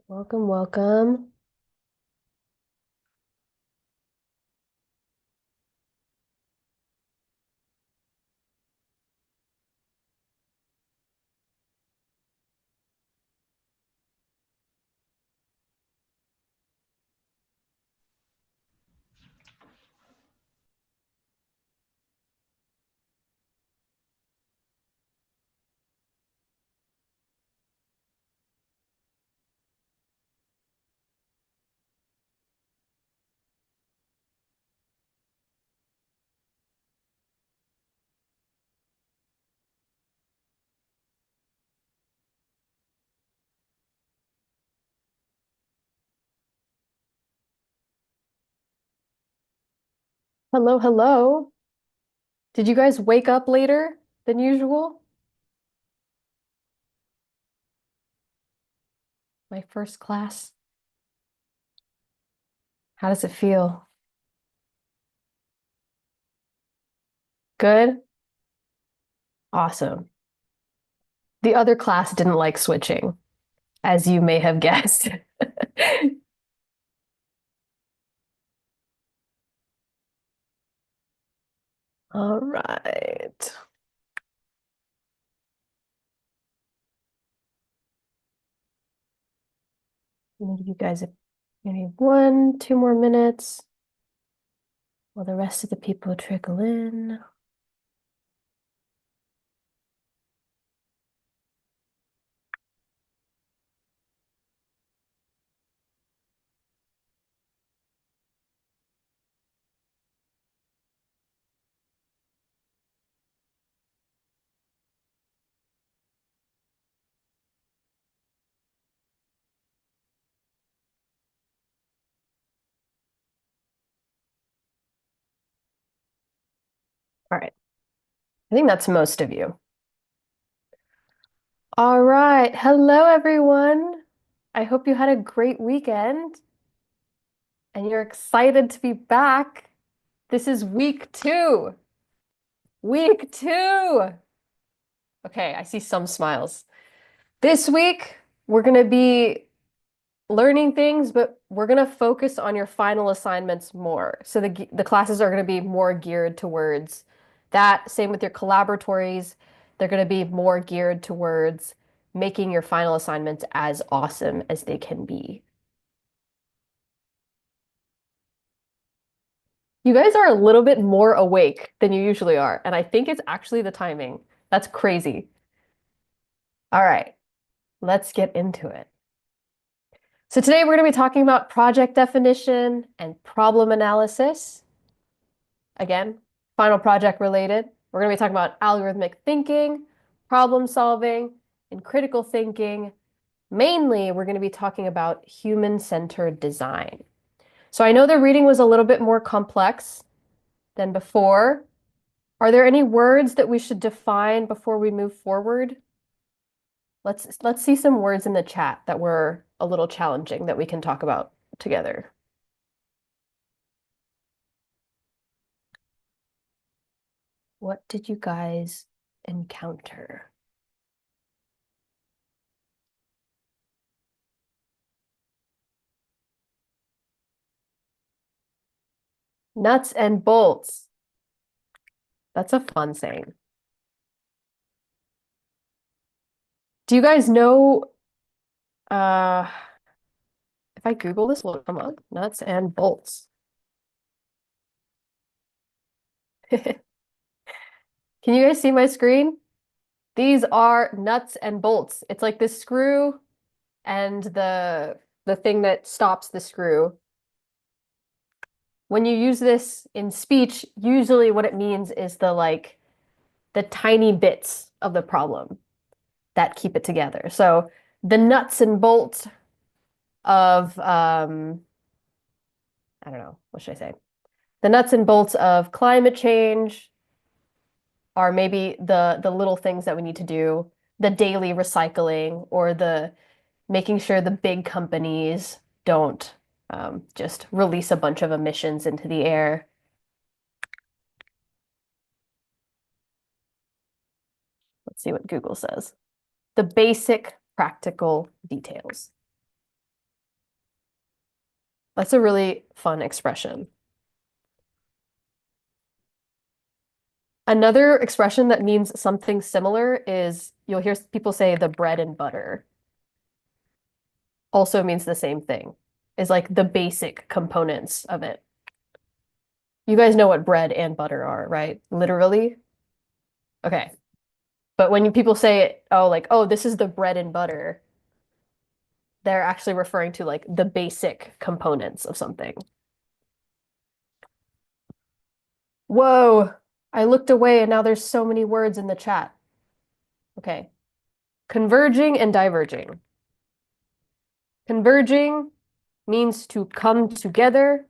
Welcome, welcome. Hello, hello. Did you guys wake up later than usual? My first class. How does it feel? Good? Awesome. The other class didn't like switching, as you may have guessed. All right. I'm gonna give you guys maybe 1, 2 more minutes while the rest of the people trickle in. All right. I think that's most of you. All right. Hello, everyone. I hope you had a great weekend and you're excited to be back. This is week two. Week two. Okay, I see some smiles. This week, we're going to be learning things, but we're going to focus on your final assignments more. So the classes are going to be more geared towards that. Same with your collaboratories. They're going to be more geared towards making your final assignments as awesome as they can be. You guys are a little bit more awake than you usually are, and I think it's actually the timing. That's crazy. All right, let's get into it. So today we're going to be talking about project definition and problem analysis. Again, final project related. We're going to be talking about algorithmic thinking, problem solving, and critical thinking. Mainly, we're going to be talking about human-centered design. So I know the reading was a little bit more complex than before. Are there any words that we should define before we move forward? Let's see some words in the chat that were a little challenging that we can talk about together. What did you guys encounter? Nuts and bolts. That's a fun saying. Do you guys know, uh, if I Google this, will it come up? Nuts and bolts. Can you guys see my screen? These are nuts and bolts. It's like this screw and the thing that stops the screw. When you use this in speech, usually what it means is the tiny bits of the problem that keep it together. So the nuts and bolts of I don't know, what should I say? The nuts and bolts of climate change are maybe the little things that we need to do, the daily recycling or the making sure the big companies don't just release a bunch of emissions into the air. Let's see what Google says. The basic practical details. That's a really fun expression. Another expression that means something similar is you'll hear people say the bread and butter. Also means the same thing. Is like the basic components of it. You guys know what bread and butter are, right? Literally. Okay. But when people say it, oh, like, oh, this is the bread and butter, they're actually referring to like the basic components of something. Whoa, I looked away and now there's so many words in the chat. Okay. Converging and diverging. Converging means to come together.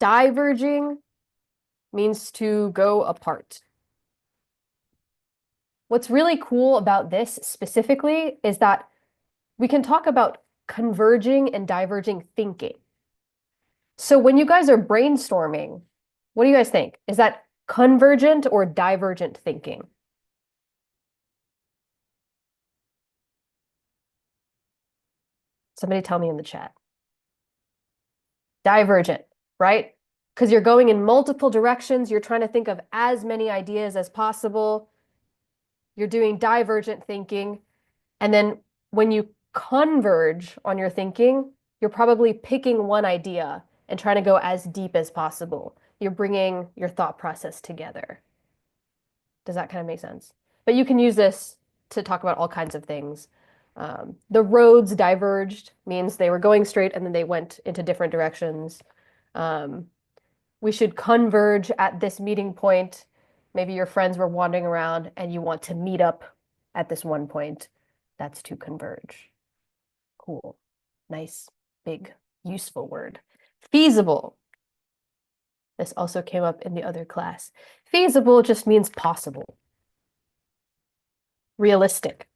Diverging means to go apart. What's really cool about this specifically is that we can talk about converging and diverging thinking. So when you guys are brainstorming, what do you guys think? Is that convergent or divergent thinking? Somebody tell me in the chat. Divergent, right? Because you're going in multiple directions. You're trying to think of as many ideas as possible. You're doing divergent thinking. And then when you converge on your thinking, you're probably picking one idea and trying to go as deep as possible. You're bringing your thought process together. Does that kind of make sense? But you can use this to talk about all kinds of things. The roads diverged means they were going straight and then they went into different directions. We should converge at this meeting point. Maybe your friends were wandering around and you want to meet up at this one point. That's to converge. Cool. Nice, big, useful word. Feasible. This also came up in the other class. Feasible just means possible. Realistic.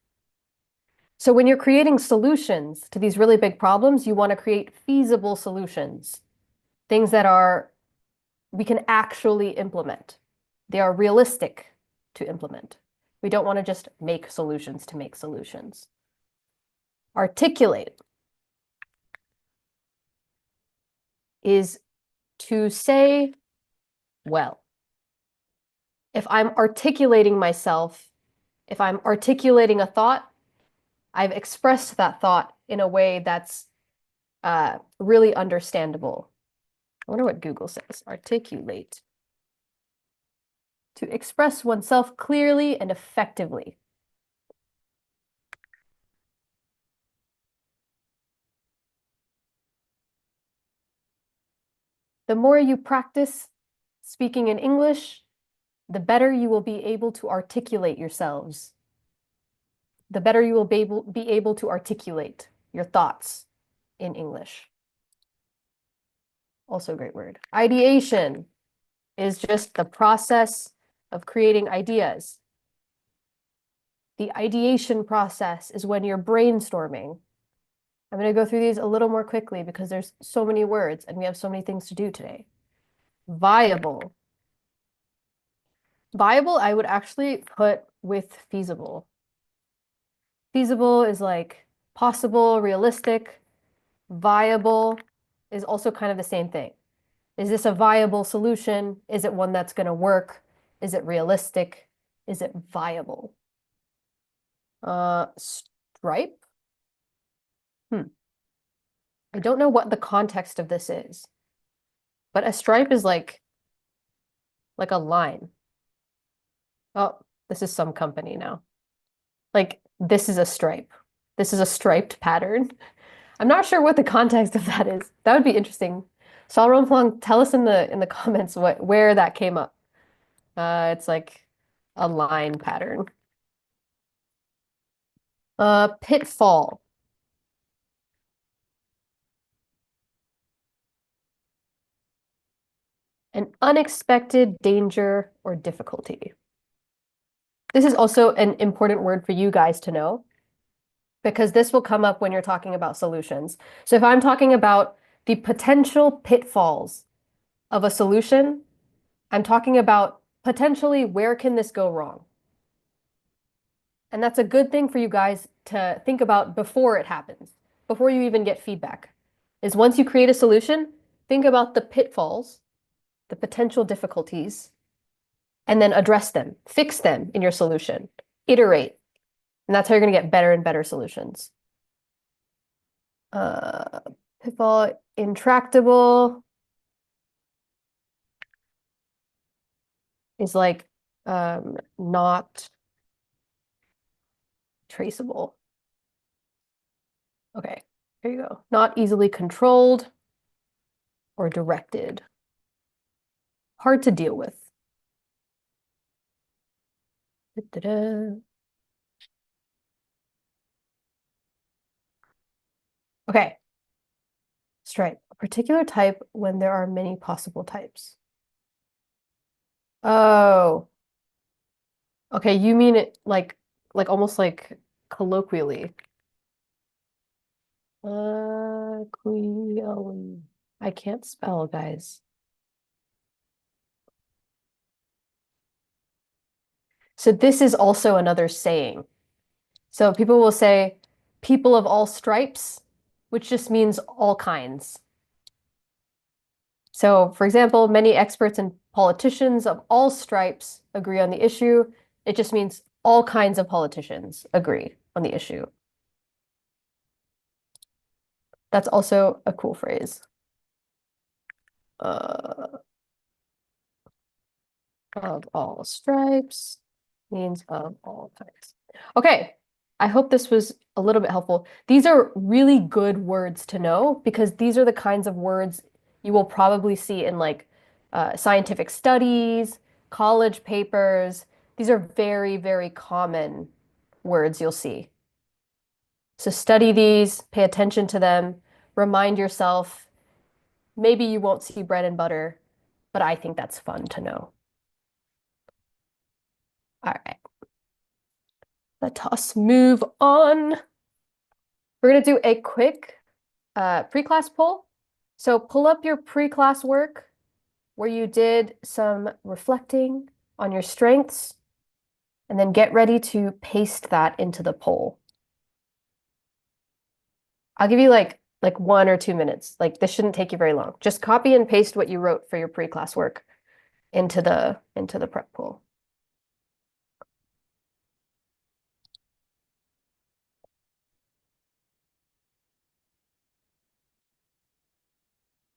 So when you're creating solutions to these really big problems, you want to create feasible solutions, things that we can actually implement. They are realistic to implement. We don't want to just make solutions to make solutions. Articulate is to say well. If I'm articulating myself, if I'm articulating a thought, I've expressed that thought in a way that's really understandable. I wonder what Google says. Articulate. To express oneself clearly and effectively. The more you practice speaking in English, the better you will be able to articulate yourselves. The better you will be able to articulate your thoughts in English. Also a great word. Ideation is just the process of creating ideas. The ideation process is when you're brainstorming. I'm going to go through these a little more quickly because there's so many words and we have so many things to do today. Viable. Viable, I would actually put with feasible. Feasible is like possible, realistic. Viable is also kind of the same thing. Is this a viable solution? Is it one that's going to work? Is it realistic? Is it viable? Stripe? I don't know what the context of this is, but a stripe is like a line. Oh, this is some company now. Like this is a stripe. This is a striped pattern. I'm not sure what the context of that is. That would be interesting. Xiaorongfang, tell us in the comments where that came up. It's like a line pattern. Pitfall. An unexpected danger or difficulty. This is also an important word for you guys to know because this will come up when you're talking about solutions. So if I'm talking about the potential pitfalls of a solution, I'm talking about potentially where can this go wrong? And that's a good thing for you guys to think about before it happens. before you even get feedback is once you create a solution, think about the pitfalls, the potential difficulties, and then address them, fix them in your solution, iterate. And that's how you're going to get better and better solutions. Uh, Pitfall, intractable is like not traceable. Okay, here you go. Not easily controlled or directed. Hard to deal with. Da-da-da. Okay, stripe. A particular type when there are many possible types. Oh, okay, you mean it like almost like colloquially. Colloquially. I can't spell, guys. So this is also another saying. So people will say people of all stripes, which just means all kinds. So, for example, many experts and politicians of all stripes agree on the issue. It just means all kinds of politicians agree on the issue. That's also a cool phrase. Uh, of all stripes means of all types. Okay, I hope this was a little bit helpful. These are really good words to know because these are the kinds of words you will probably see in like scientific studies, college papers. These are very, very common words you'll see. So study these, pay attention to them, remind yourself. Maybe you won't see bread and butter, but I think that's fun to know. All right. Let us move on. We're going to do a quick pre-class poll. So pull up your pre-class work where you did some reflecting on your strengths, and then get ready to paste that into the poll. I'll give you like 1 or 2 minutes. Like this shouldn't take you very long. Just copy and paste what you wrote for your pre-class work into the prep poll.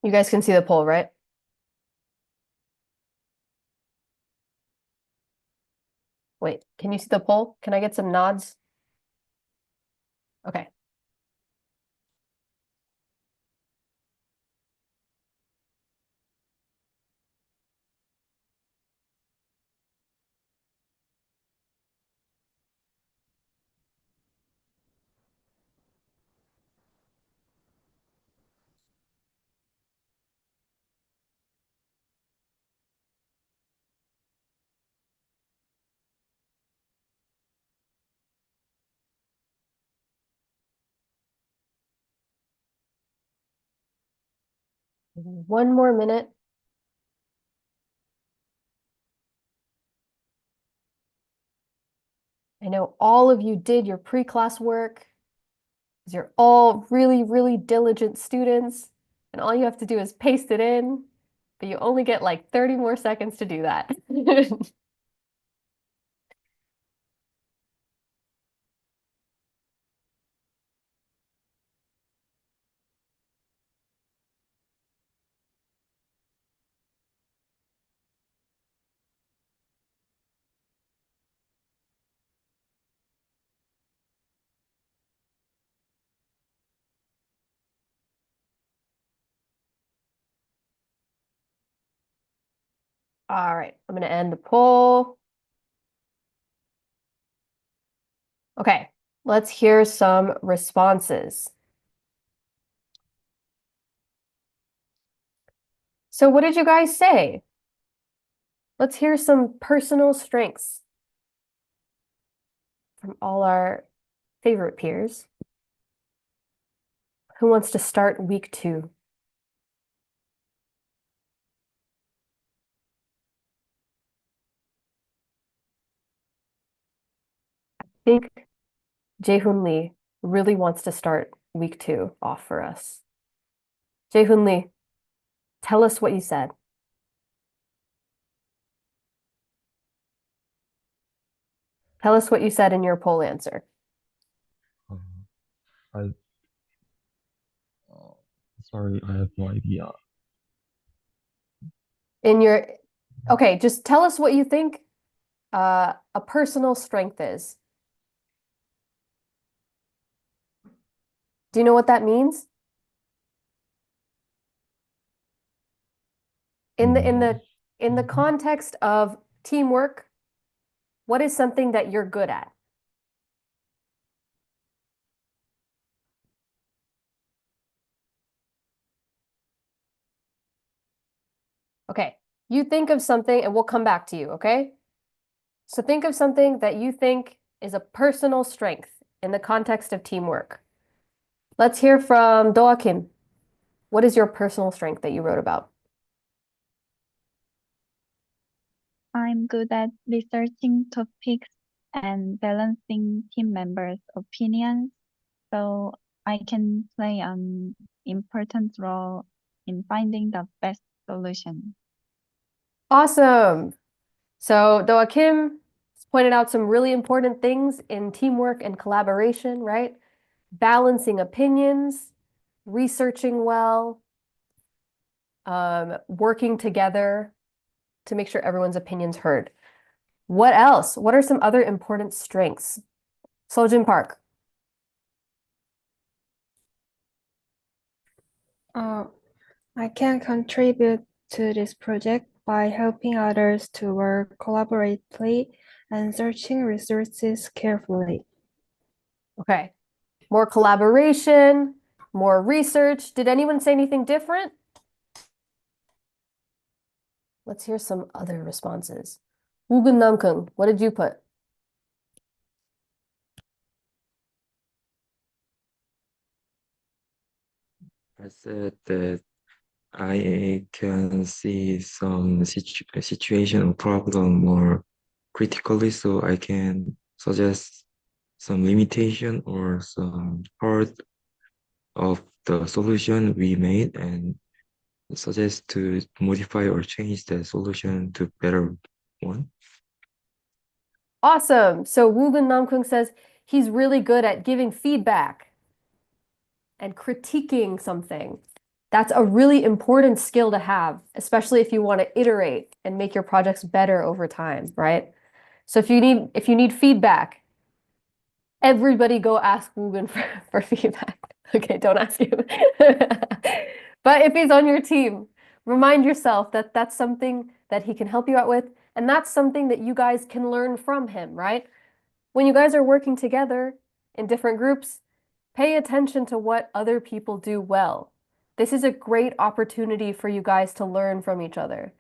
You guys can see the poll, right? Wait, can you see the poll? Can I get some nods? Okay. One more minute. I know all of you did your pre-class work. You're all really, really diligent students, and all you have to do is paste it in, but you only get like 30 more seconds to do that. All right, I'm going to end the poll. Okay, let's hear some responses. So what did you guys say? Let's hear some personal strengths from all our favorite peers. Who wants to start week 2? I think Jae-hoon Lee really wants to start week 2 off for us. Jae-hoon Lee, tell us what you said. Tell us what you said in your poll answer. Uh, I uh, sorry, I have no idea. In your, okay, just tell us what you think a personal strength is. Do you know what that means? In the in No. the in the context of teamwork, what is something that you're good at? Okay, you think of something and we'll come back to you, okay? So think of something that you think is a personal strength in the context of teamwork. Let's hear from Doa Kim. What is your personal strength that you wrote about? I'm good at researching topics and balancing team members' opinions, so I can play an important role in finding the best solution. Awesome. So Doa Kim pointed out some really important things in teamwork and collaboration, right? Balancing opinions, researching well, working together to make sure everyone's opinion's heard. What else? What are some other important strengths? Sojin Park. Uh, I can contribute to this project by helping others to work collaboratively and searching resources carefully. Okay. More collaboration, more research. Did anyone say anything different? Let's hear some other responses. Woogun Namkung, what did you put? I said that I can see some situation or problem more critically, so I can suggest some limitation or some part of the solution we made and suggest to modify or change the solution to better one. Awesome. So Woogun Namkung says he's really good at giving feedback and critiquing something. That's a really important skill to have, especially if you want to iterate and make your projects better over time, right? So if you need feedback, everybody go ask Woogan for feedback. Okay, don't ask him. But if he's on your team, remind yourself that that's something that he can help you out with, and that's something that you guys can learn from him, right? When you guys are working together in different groups, pay attention to what other people do well. This is a great opportunity for you guys to learn from each other,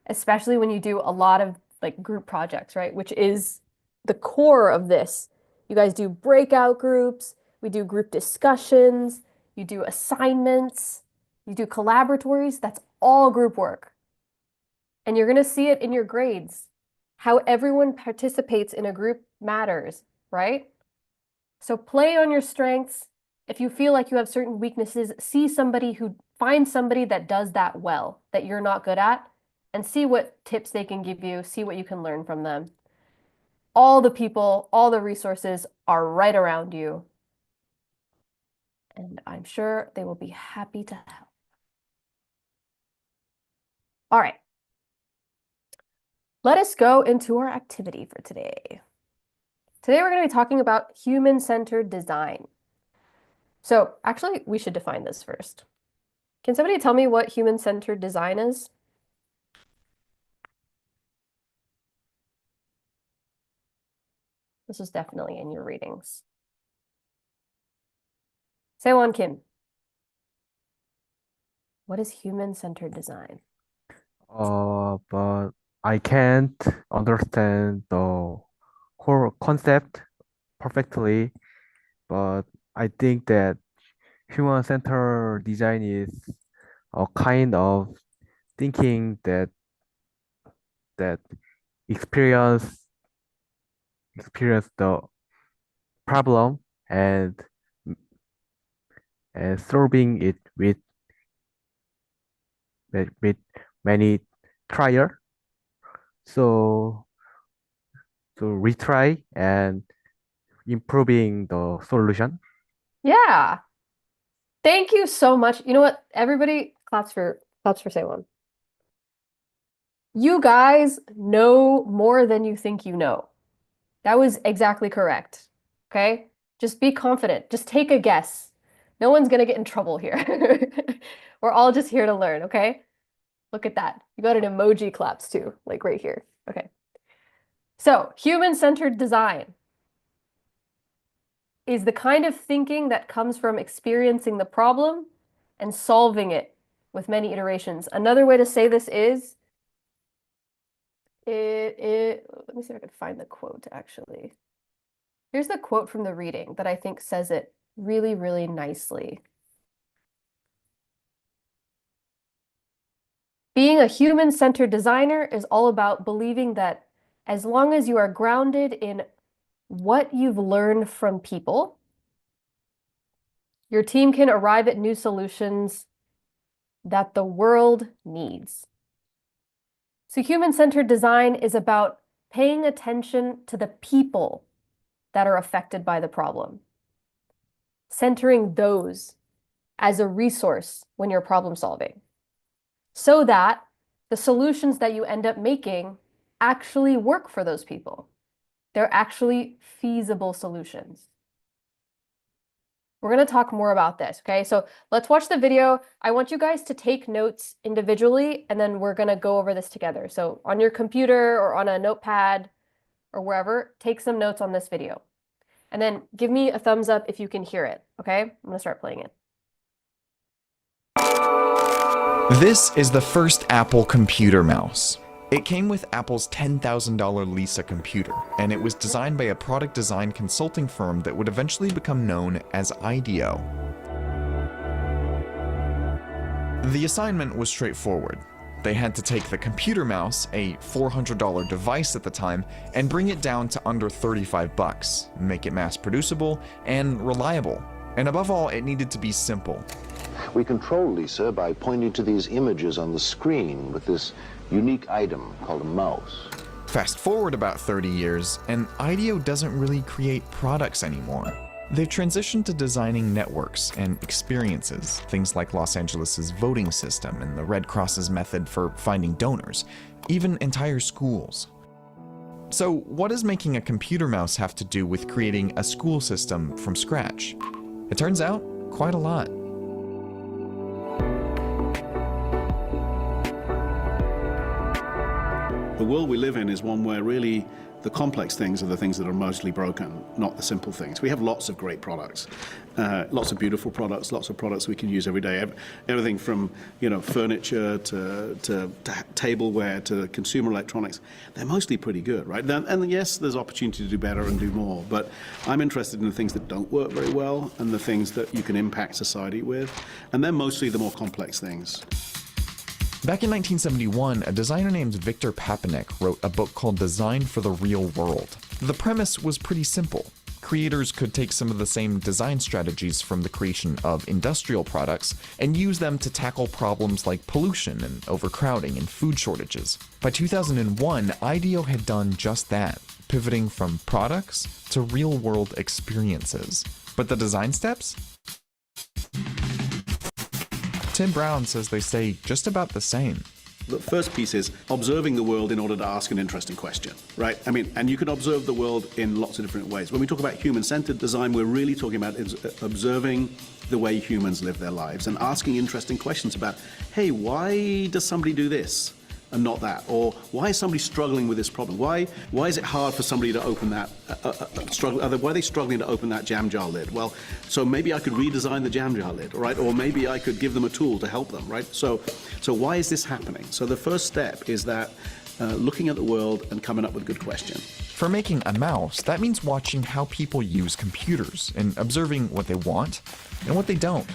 especially when you do a lot of like group projects, right? Which is the core of this. You guys do breakout groups, we do group discussions, you do assignments, you do collaboratories. That's all group work. And you're going to see it in your grades. How everyone participates in a group matters, right? So play on your strengths. If you feel like you have certain weaknesses, find somebody that does that well, that you're not good at, and see what tips they can give you, see what you can learn from them. All the people, all the resources are right around you. And I'm sure they will be happy to help. All right. Let us go into our activity for today. Today we're going to be talking about human-centered design. So actually, we should define this first. Can somebody tell me what human-centered design is? This is definitely in your readings. Sewon Kim, what is human-centered design? But I can't understand the whole concept perfectly, but I think that human-centered design is a kind of thinking that experience experience the problem and and solving it with many trial. So to retry and improving the solution. Yeah. Thank you so much. You know what? Everybody claps for Say1. You guys know more than you think you know. That was exactly correct. Okay? Just be confident. Just take a guess. No one's gonna get in trouble here. We're all just here to learn, okay? Look at that. You got an emoji claps too, like right here. Okay. So, human-centered design is the kind of thinking that comes from experiencing the problem and solving it with many iterations. Another way to say this is let me see if I could find the quote actually. Here's the quote from the reading that I think says it really, really nicely. Being a human-centered designer is all about believing that as long as you are grounded in what you've learned from people, your team can arrive at new solutions that the world needs. So human-centered design is about paying attention to the people that are affected by the problem, centering those as a resource when you're problem solving, so that the solutions that you end up making actually work for those people. They're actually feasible solutions. We're going to talk more about this, okay? So let's watch the video. I want you guys to take notes individually, and then we're going to go over this together. So on your computer or on a notepad or wherever, take some notes on this video. And then give me a thumbs up if you can hear it, okay? I'm going to start playing it. This is the first Apple computer mouse. It came with Apple's $10,000 Lisa computer, and it was designed by a product design consulting firm that would eventually become known as IDEO. The assignment was straightforward. They had to take the computer mouse, a $400 device at the time, and bring it down to under $35, make it mass producible and reliable. And above all, it needed to be simple. We control Lisa by pointing to these images on the screen with this unique item called a mouse. Fast forward about 30 years, and IDEO doesn't really create products anymore. They've transitioned to designing networks and experiences, things like Los Angeles' voting system and the Red Cross's method for finding donors, even entire schools. So what does making a computer mouse have to do with creating a school system from scratch? It turns out, quite a lot. The world we live in is one where really the complex things are the things that are mostly broken, not the simple things. We have lots of great products, lots of beautiful products, lots of products we can use every day. Everything from furniture to tableware to consumer electronics. They're mostly pretty good, right? And yes, there's opportunity to do better and do more, but I'm interested in the things that don't work very well and the things that you can impact society with, and they're mostly the more complex things. Back in 1971, a designer named Victor Papanek wrote a book called Design for the Real World. The premise was pretty simple. Creators could take some of the same design strategies from the creation of industrial products and use them to tackle problems like pollution and overcrowding and food shortages. By 2001, IDEO had done just that, pivoting from products to real-world experiences. But the design steps? Tim Brown says they stay just about the same. The first piece is observing the world in order to ask an interesting question, right? I mean, and you can observe the world in lots of different ways. When we talk about human-centered design, we're really talking about observing the way humans live their lives and asking interesting questions about, hey, why does somebody do this and not that? Or why is somebody struggling with this problem? Why is it hard for somebody to open that, why are they struggling to open that jam jar lid? Well, so maybe I could redesign the jam jar lid, right? Or maybe I could give them a tool to help them, right? So why is this happening? So the first step is that looking at the world and coming up with a good question. For making a mouse, that means watching how people use computers and observing what they want and what they don't.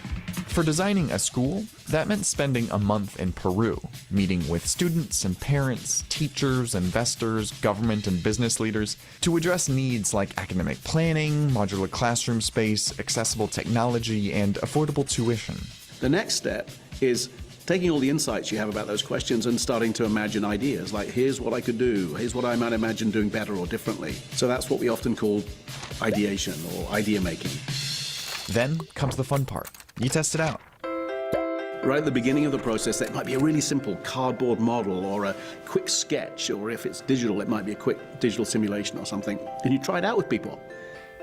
For designing a school, that meant spending a month in Peru, meeting with students and parents, teachers, investors, government and business leaders to address needs like academic planning, modular classroom space, accessible technology, and affordable tuition. The next step is taking all the insights you have about those questions and starting to imagine ideas, like here's what I could do, here's what I might imagine doing better or differently. So that's what we often call ideation or idea making. Then comes the fun part. You test it out. Right at the beginning of the process, that might be a really simple cardboard model or a quick sketch, or if it's digital, it might be a quick digital simulation or something. And you try it out with people.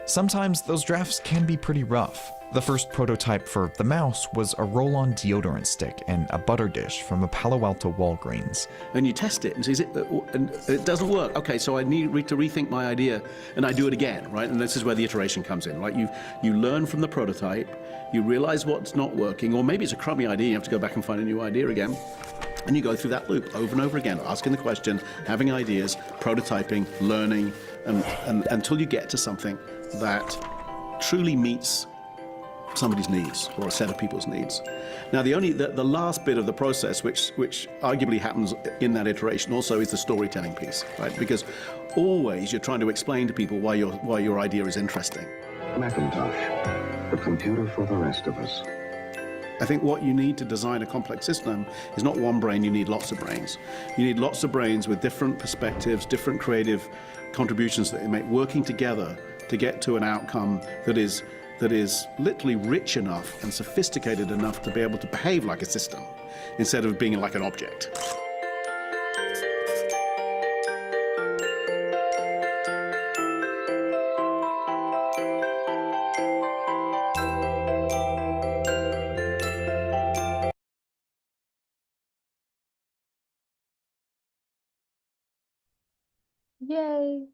Sometimes those drafts can be pretty rough. The first prototype for the mouse was a roll-on deodorant stick and a butter dish from a Palo Alto Walgreens. And you test it and see, and it doesn't work. Okay, so I need to rethink my idea, and I do it again, right? And this is where the iteration comes in, right? You learn from the prototype, you realize what's not working, or maybe it's a crummy idea, you have to go back and find a new idea again. And you go through that loop over and over again, asking the question, having ideas, prototyping, learning, and until you get to something that truly meets somebody's needs or a set of people's needs. Now, the last bit of the process, which arguably happens in that iteration, also is the storytelling piece, right? Because always you're trying to explain to people why your idea is interesting. Macintosh, the computer for the rest of us. I think what you need to design a complex system is not one brain, you need lots of brains. You need lots of brains with different perspectives, different creative contributions that they make, working together to get to an outcome that is literally rich enough and sophisticated enough to be able to behave like a system instead of being like an object. Yay.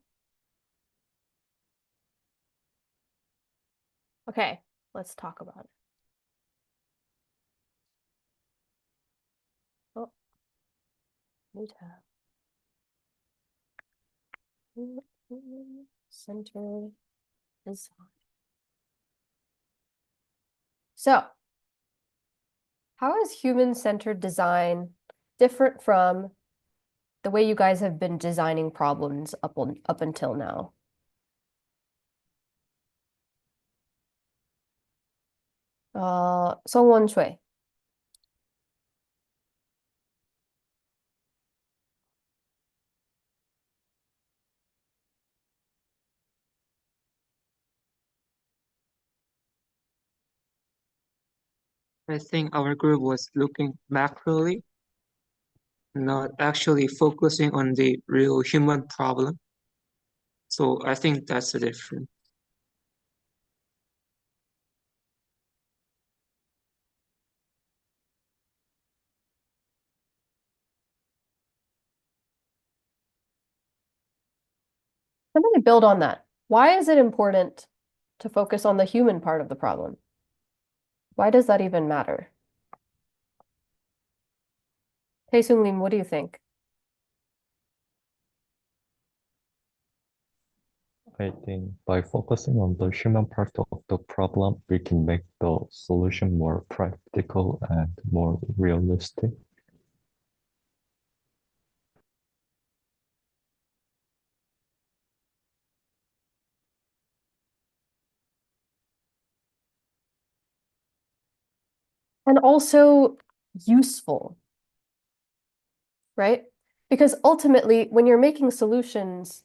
Okay, let's talk about it. Oh, new tab. Center design. So, how is human-centered design different from the way you guys have been designing problems up until now? Sungwon Choi. I think our group was looking macroly, not actually focusing on the real human problem. So I think that's the difference. Let me build on that. Why is it important to focus on the human part of the problem? Why does that even matter? Tae-Sung Lim, what do you think? I think by focusing on the human part of the problem, we can make the solution more practical and more realistic. And also useful, right? Because ultimately, when you're making solutions,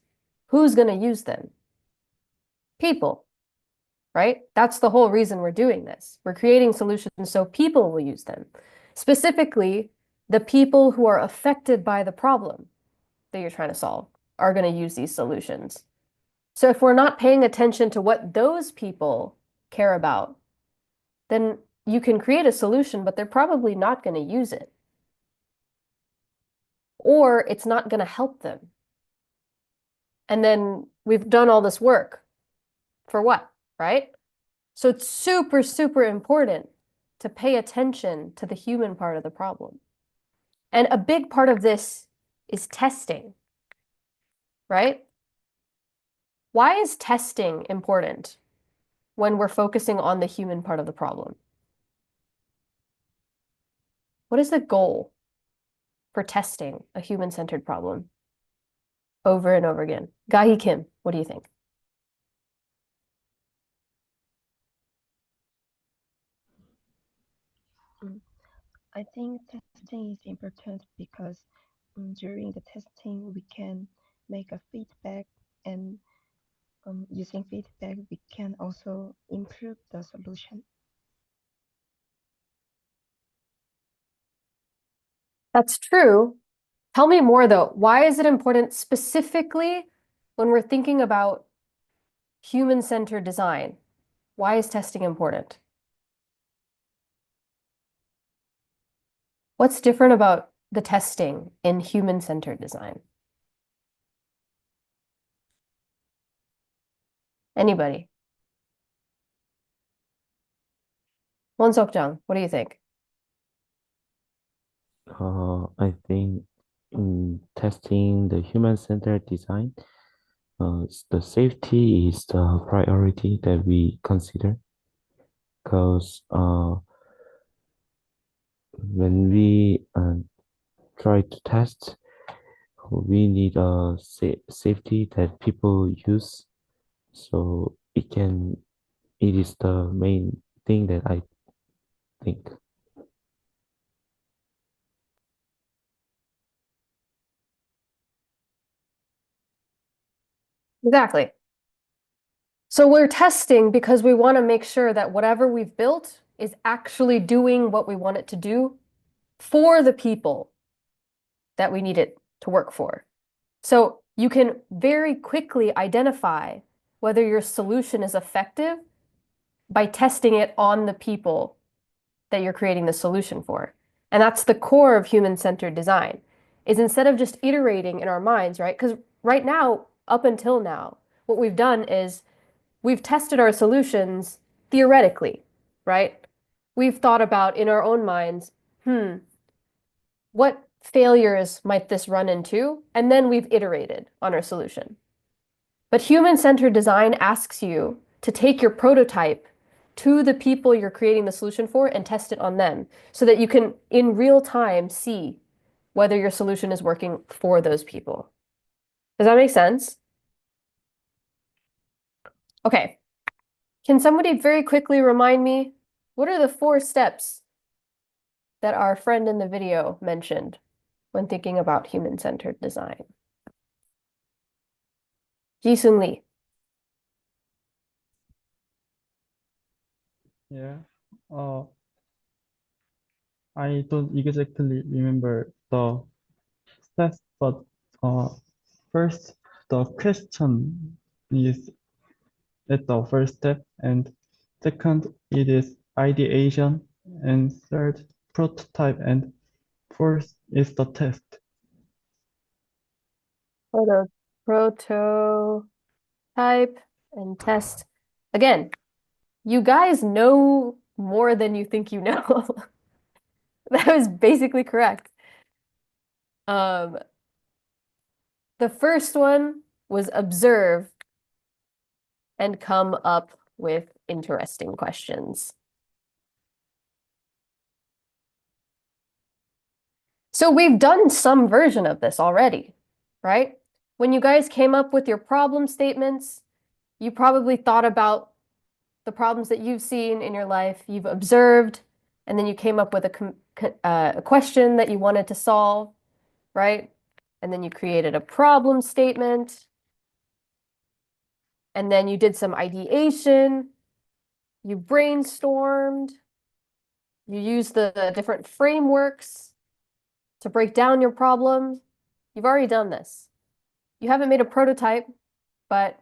who's going to use them? People, right? That's the whole reason we're doing this. We're creating solutions so people will use them. Specifically, the people who are affected by the problem that you're trying to solve are going to use these solutions. So if we're not paying attention to what those people care about, then you can create a solution, but they're probably not going to use it. Or it's not going to help them. And then we've done all this work for what, right? So it's super, super important to pay attention to the human part of the problem. And a big part of this is testing, right? Why is testing important when we're focusing on the human part of the problem? What is the goal for testing a human-centered problem over and over again? Gahi Kim, what do you think? I think testing is important because during the testing we can make a feedback, and using feedback we can also improve the solution. That's true. Tell me more though. Why is it important specifically when we're thinking about human-centered design? Why is testing important? What's different about the testing in human-centered design? Anybody? Won-Sok-jung, what do you think? I think in testing the human-centered design, the safety is the priority that we consider because when we try to test, we need a safety that people use. So it is the main thing that I think. Exactly. So we're testing because we want to make sure that whatever we've built is actually doing what we want it to do for the people that we need it to work for. So you can very quickly identify whether your solution is effective by testing it on the people that you're creating the solution for. And that's the core of human-centered design, is instead of just iterating in our minds, right? Because right now, up until now, what we've done is we've tested our solutions theoretically, right? We've thought about in our own minds, what failures might this run into? And then we've iterated on our solution. But human-centered design asks you to take your prototype to the people you're creating the solution for and test it on them so that you can, in real time, see whether your solution is working for those people. Does that make sense? Okay. Can somebody very quickly remind me, what are the 4 steps that our friend in the video mentioned when thinking about human-centered design? Ji-Sun Lee. Yeah. I don't exactly remember the steps, but first the question is at the first step, and second it is ideation, and third prototype, and fourth is the test. Prototype and test. Again, you guys know more than you think you know. That was basically correct. The first one was observe and come up with interesting questions. So we've done some version of this already, right? When you guys came up with your problem statements, you probably thought about the problems that you've seen in your life, you've observed, and then you came up with a question that you wanted to solve, right? And then you created a problem statement. And then you did some ideation. You brainstormed. You used the different frameworks to break down your problem. You've already done this. You haven't made a prototype, but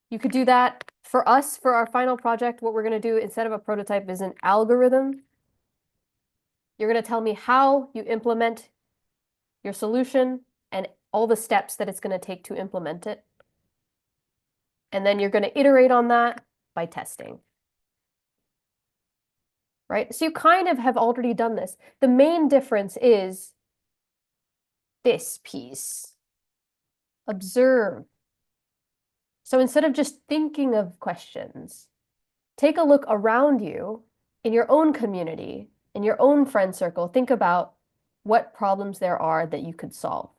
you could do that. For us, for our final project, what we're going to do instead of a prototype is an algorithm. You're going to tell me how you implement your solution and all the steps that it's going to take to implement it. And then you're going to iterate on that by testing. Right? So you kind of have already done this. The main difference is this piece. Observe. So instead of just thinking of questions, take a look around you in your own community in your own friend circle, think about what problems there are that you could solve.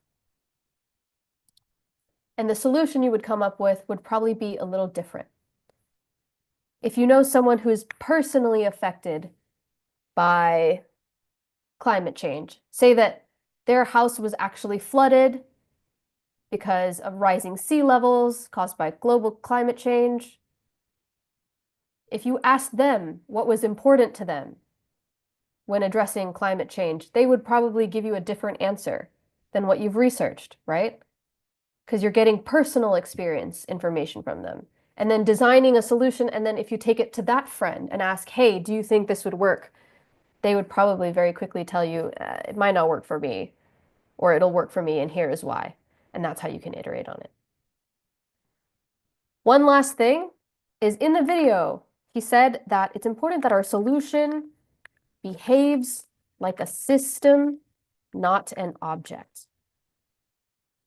And the solution you would come up with would probably be a little different. If you know someone who is personally affected by climate change, say that their house was actually flooded because of rising sea levels caused by global climate change. If you asked them what was important to them when addressing climate change, they would probably give you a different answer than what you've researched, right? Because you're getting personal experience information from them. And then designing a solution, and then if you take it to that friend and ask, hey, do you think this would work? They would probably very quickly tell you, it might not work for me, or it'll work for me, and here is why. And that's how you can iterate on it. One last thing is in the video, he said that it's important that our solution behaves like a system, not an object.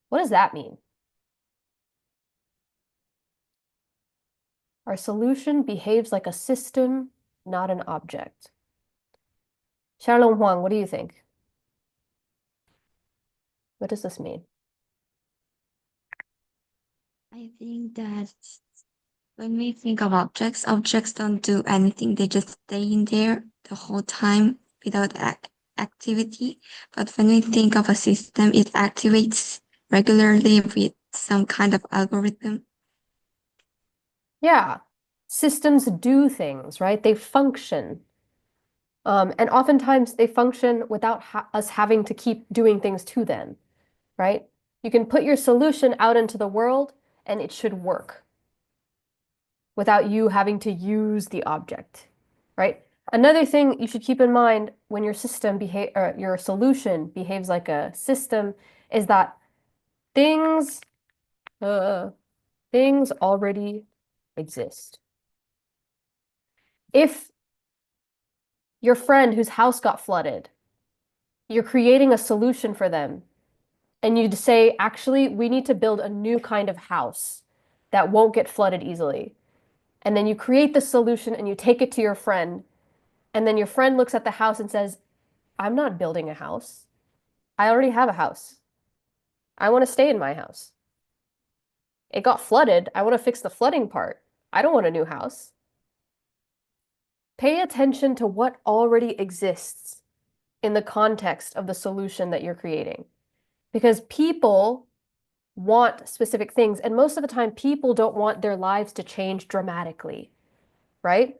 What does that mean? Our solution behaves like a system, not an object. Xiaolong Huang, what do you think? What does this mean? I think that when we think of objects, objects don't do anything. They just stay in there the whole time without activity. But when we think of a system, it activates regularly with some kind of algorithm. Yeah, systems do things, right? They function. And oftentimes they function without us having to keep doing things to them, right? You can put your solution out into the world and it should work without you having to use the object, right? Another thing you should keep in mind when your your solution behaves like a system is that things already exist. If your friend whose house got flooded, you're creating a solution for them, and you'd say, actually, we need to build a new kind of house that won't get flooded easily. And then you create the solution and you take it to your friend, and then your friend looks at the house and says, I'm not building a house. I already have a house. I want to stay in my house. It got flooded. I want to fix the flooding part. I don't want a new house. Pay attention to what already exists in the context of the solution that you're creating. Because people want specific things, and most of the time, people don't want their lives to change dramatically, right?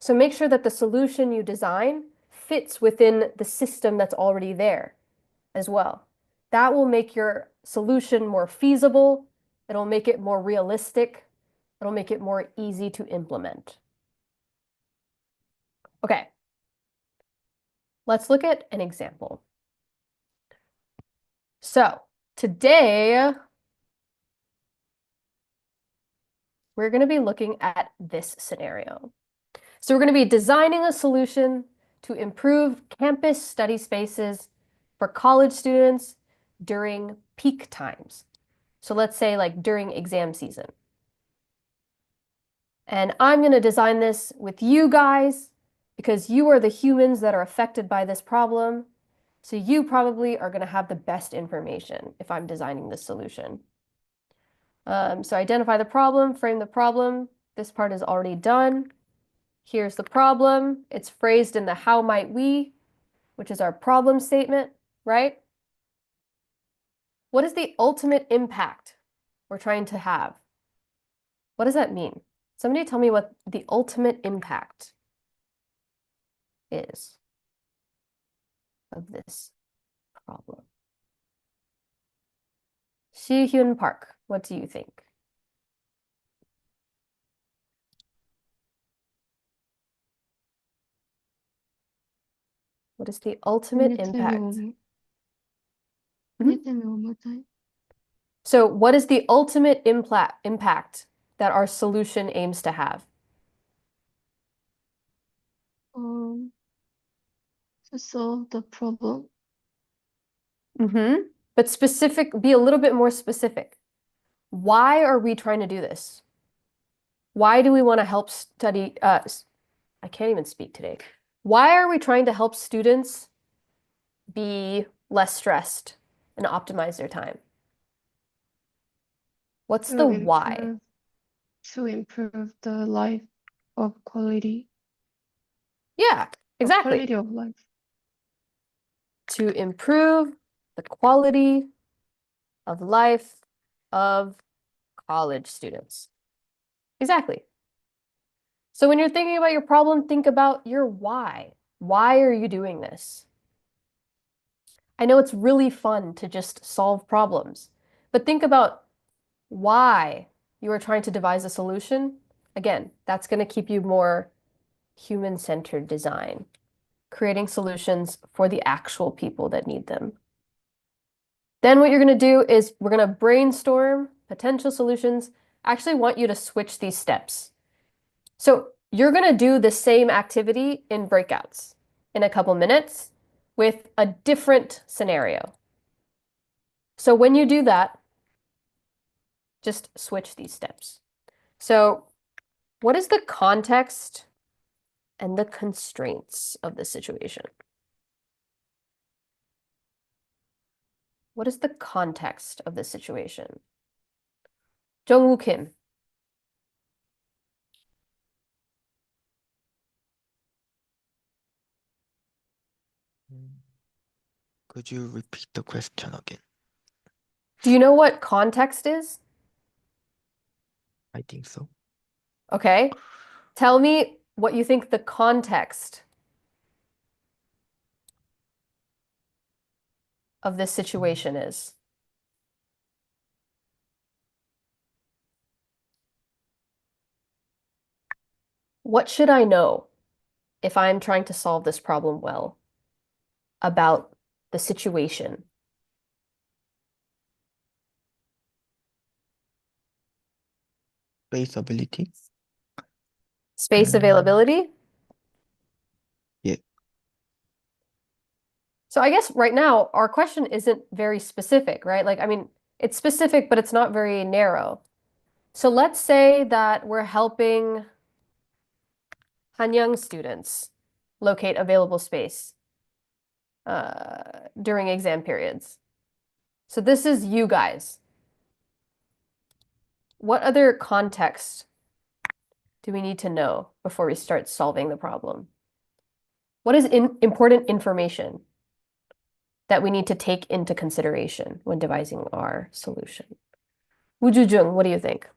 So make sure that the solution you design fits within the system that's already there as well. That will make your solution more feasible. It'll make it more realistic. It'll make it more easy to implement. Okay, let's look at an example. So today, we're going to be looking at this scenario. So we're going to be designing a solution to improve campus study spaces for college students during peak times. So let's say like during exam season. And I'm going to design this with you guys because you are the humans that are affected by this problem. So you probably are going to have the best information if I'm designing this solution. So identify the problem, frame the problem. This part is already done. Here's the problem. It's phrased in the how might we, which is our problem statement, right? What is the ultimate impact we're trying to have? What does that mean? Somebody tell me what the ultimate impact is of this problem. Si-hyun Park, what do you think? What is the ultimate impact? One more time. So what is the ultimate impact that our solution aims to have? To solve the problem. But be a little bit more specific. Why are we trying to do this? Why do we want to help study? I can't even speak today. Why are we trying to help students be less stressed and optimize their time? What's the why? To improve the life of quality. Yeah, exactly. Quality of life. To improve the quality of life of college students. Exactly. So when you're thinking about your problem, think about your why. Why are you doing this? I know it's really fun to just solve problems, but think about why you are trying to devise a solution. Again, that's going to keep you more human-centered design, creating solutions for the actual people that need them. Then what you're going to do is we're going to brainstorm potential solutions. I actually want you to switch these steps. So you're going to do the same activity in breakouts in a couple minutes with a different scenario. So when you do that, just switch these steps. So what is the context and the constraints of the situation? What is the context of the situation? Jung-woo Kim. Could you repeat the question again? Do you know what context is? I think so. Okay. Tell me what you think the context of this situation is. What should I know if I'm trying to solve this problem well about the situation? Space ability? Space availability? Yeah. So I guess right now our question isn't very specific, right? Like, I mean, it's specific, but it's not very narrow. So let's say that we're helping Hanyang students locate available space during exam periods. So this is you guys. What other context do we need to know before we start solving the problem? What is important information that we need to take into consideration when devising our solution? Woo Jung, what do you think?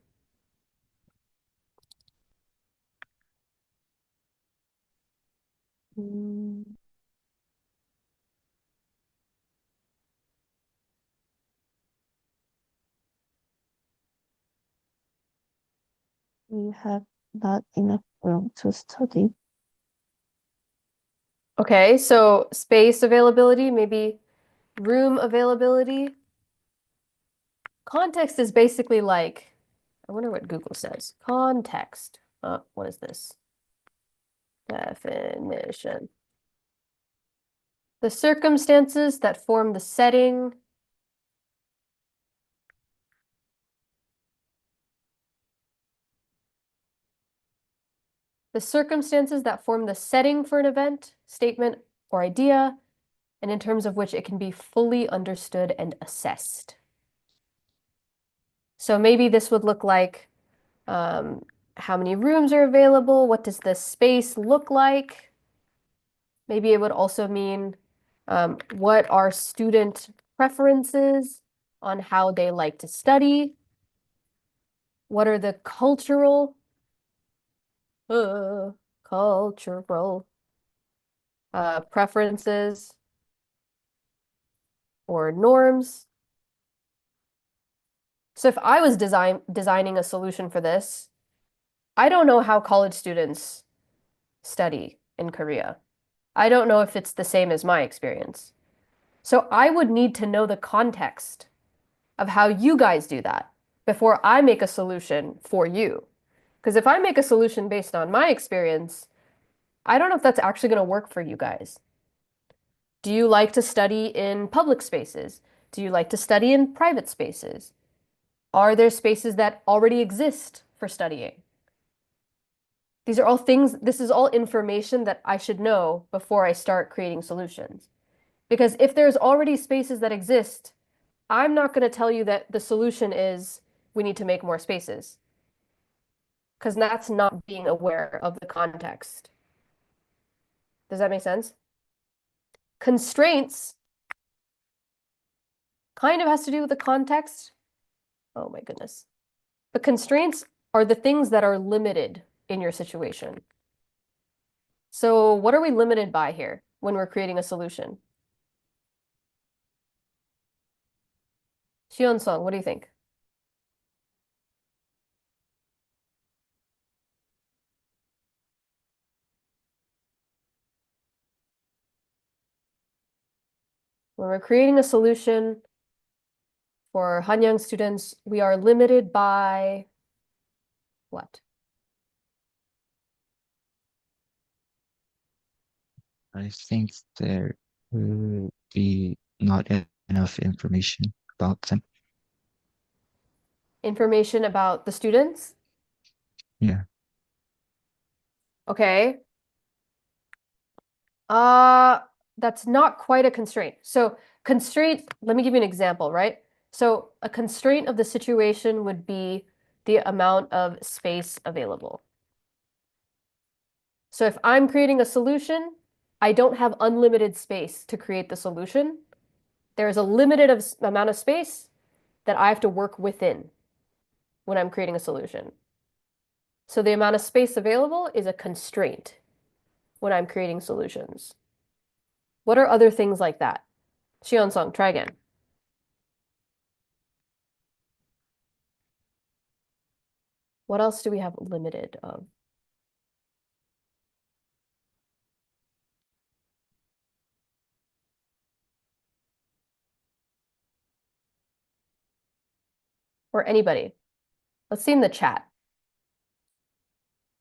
We have not enough room to study. Okay, so space availability, maybe room availability. Context is basically like, I wonder what Google says. Context. What is this? Definition. The circumstances that form the setting. The circumstances that form the setting for an event, statement, or idea, and in terms of which it can be fully understood and assessed. So maybe this would look like how many rooms are available, what does the space look like? Maybe it would also mean what are student preferences on how they like to study? What are the cultural preferences or norms? So if I was designing a solution for this, I don't know how college students study in Korea. I don't know if it's the same as my experience. So I would need to know the context of how you guys do that before I make a solution for you. Because if I make a solution based on my experience, I don't know if that's actually going to work for you guys. Do you like to study in public spaces? Do you like to study in private spaces? Are there spaces that already exist for studying? These are all things, this is all information that I should know before I start creating solutions. Because if there's already spaces that exist, I'm not going to tell you that the solution is we need to make more spaces. Because that's not being aware of the context. Does that make sense? Constraints kind of has to do with the context. Oh my goodness. But constraints are the things that are limited in your situation. So what are we limited by here when we're creating a solution? Shion-sung, what do you think? When we're creating a solution for Hanyang students, we are limited by what? I think there will be not enough information about them. Information about the students? Yeah. Okay. That's not quite a constraint. So constraint, let me give you an example, right? So a constraint of the situation would be the amount of space available. So if I'm creating a solution, I don't have unlimited space to create the solution. There's a limited amount of space that I have to work within when I'm creating a solution. So the amount of space available is a constraint when I'm creating solutions. What are other things like that? Shion-sung, try again. What else do we have limited of? Or anybody? Let's see in the chat.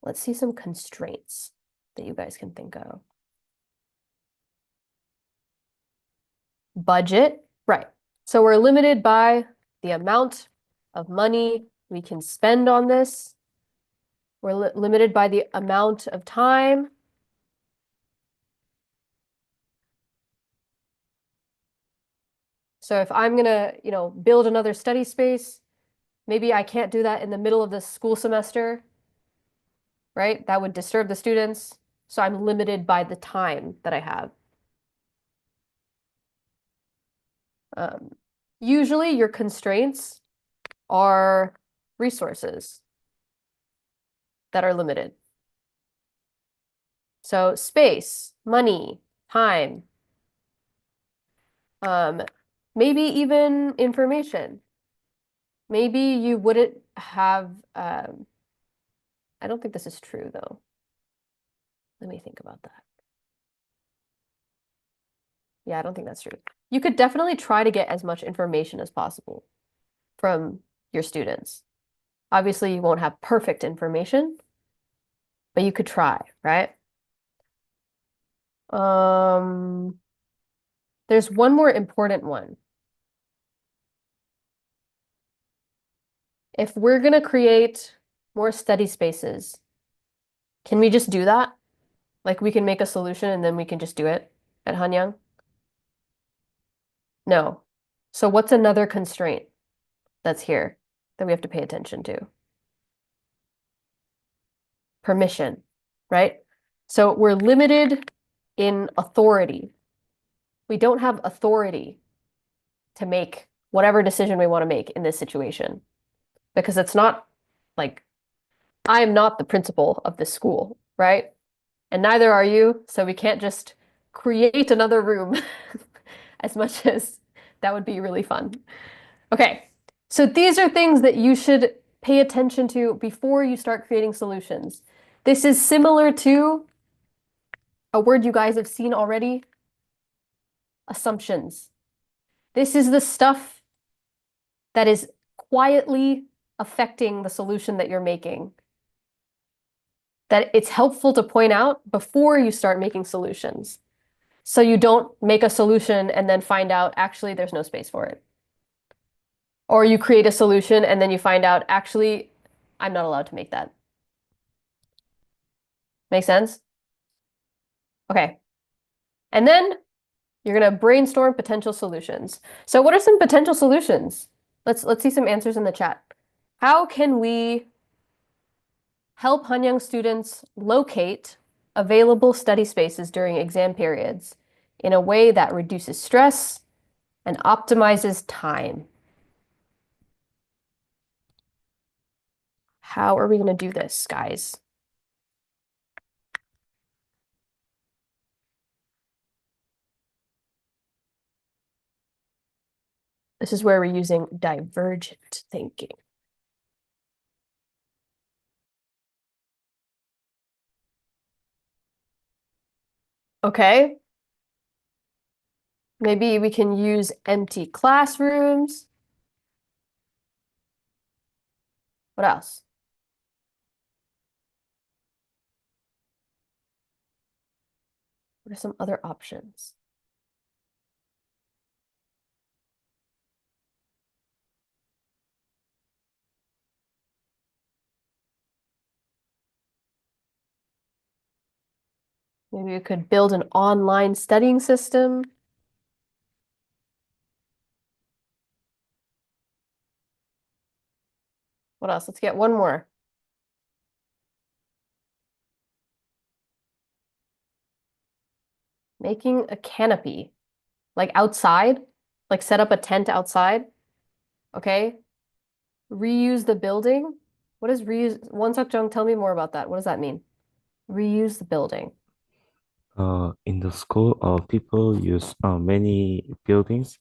Let's see some constraints that you guys can think of. Budget, right. So we're limited by the amount of money we can spend on this. We're limited by the amount of time. So if I'm gonna, build another study space, maybe I can't do that in the middle of the school semester, right? That would disturb the students. So I'm limited by the time that I have. Usually your constraints are resources that are limited. So space, money, time, maybe even information. Maybe you wouldn't have, I don't think this is true though. Let me think about that. Yeah, I don't think that's true. You could definitely try to get as much information as possible from your students. Obviously, you won't have perfect information, but you could try, right? There's one more important one. If we're going to create more study spaces, can we just do that? Like we can make a solution and then we can just do it at Hanyang? No. So what's another constraint that's here that we have to pay attention to? Permission, right? So we're limited in authority. We don't have authority to make whatever decision we want to make in this situation because it's not like I am not the principal of this school, right? And neither are you, so we can't just create another room as much as that would be really fun. Okay, so these are things that you should pay attention to before you start creating solutions. This is similar to a word you guys have seen already, assumptions. This is the stuff that is quietly affecting the solution that you're making. That it's helpful to point out before you start making solutions. So you don't make a solution and then find out actually there's no space for it. Or you create a solution and then you find out actually I'm not allowed to make that. Make sense? Okay. And then you're going to brainstorm potential solutions. So what are some potential solutions? Let's see some answers in the chat. How can we help Hanyang students locate available study spaces during exam periods in a way that reduces stress and optimizes time? How are we going to do this, guys? This is where we're using divergent thinking. Okay. Maybe we can use empty classrooms. What else? What are some other options? Maybe we could build an online studying system. What else? Let's get one more. Making a canopy, like outside, like set up a tent outside. Okay. Reuse the building. What is reuse? Won-Suk Jung, tell me more about that. What does that mean? Reuse the building. In the school, people use many buildings,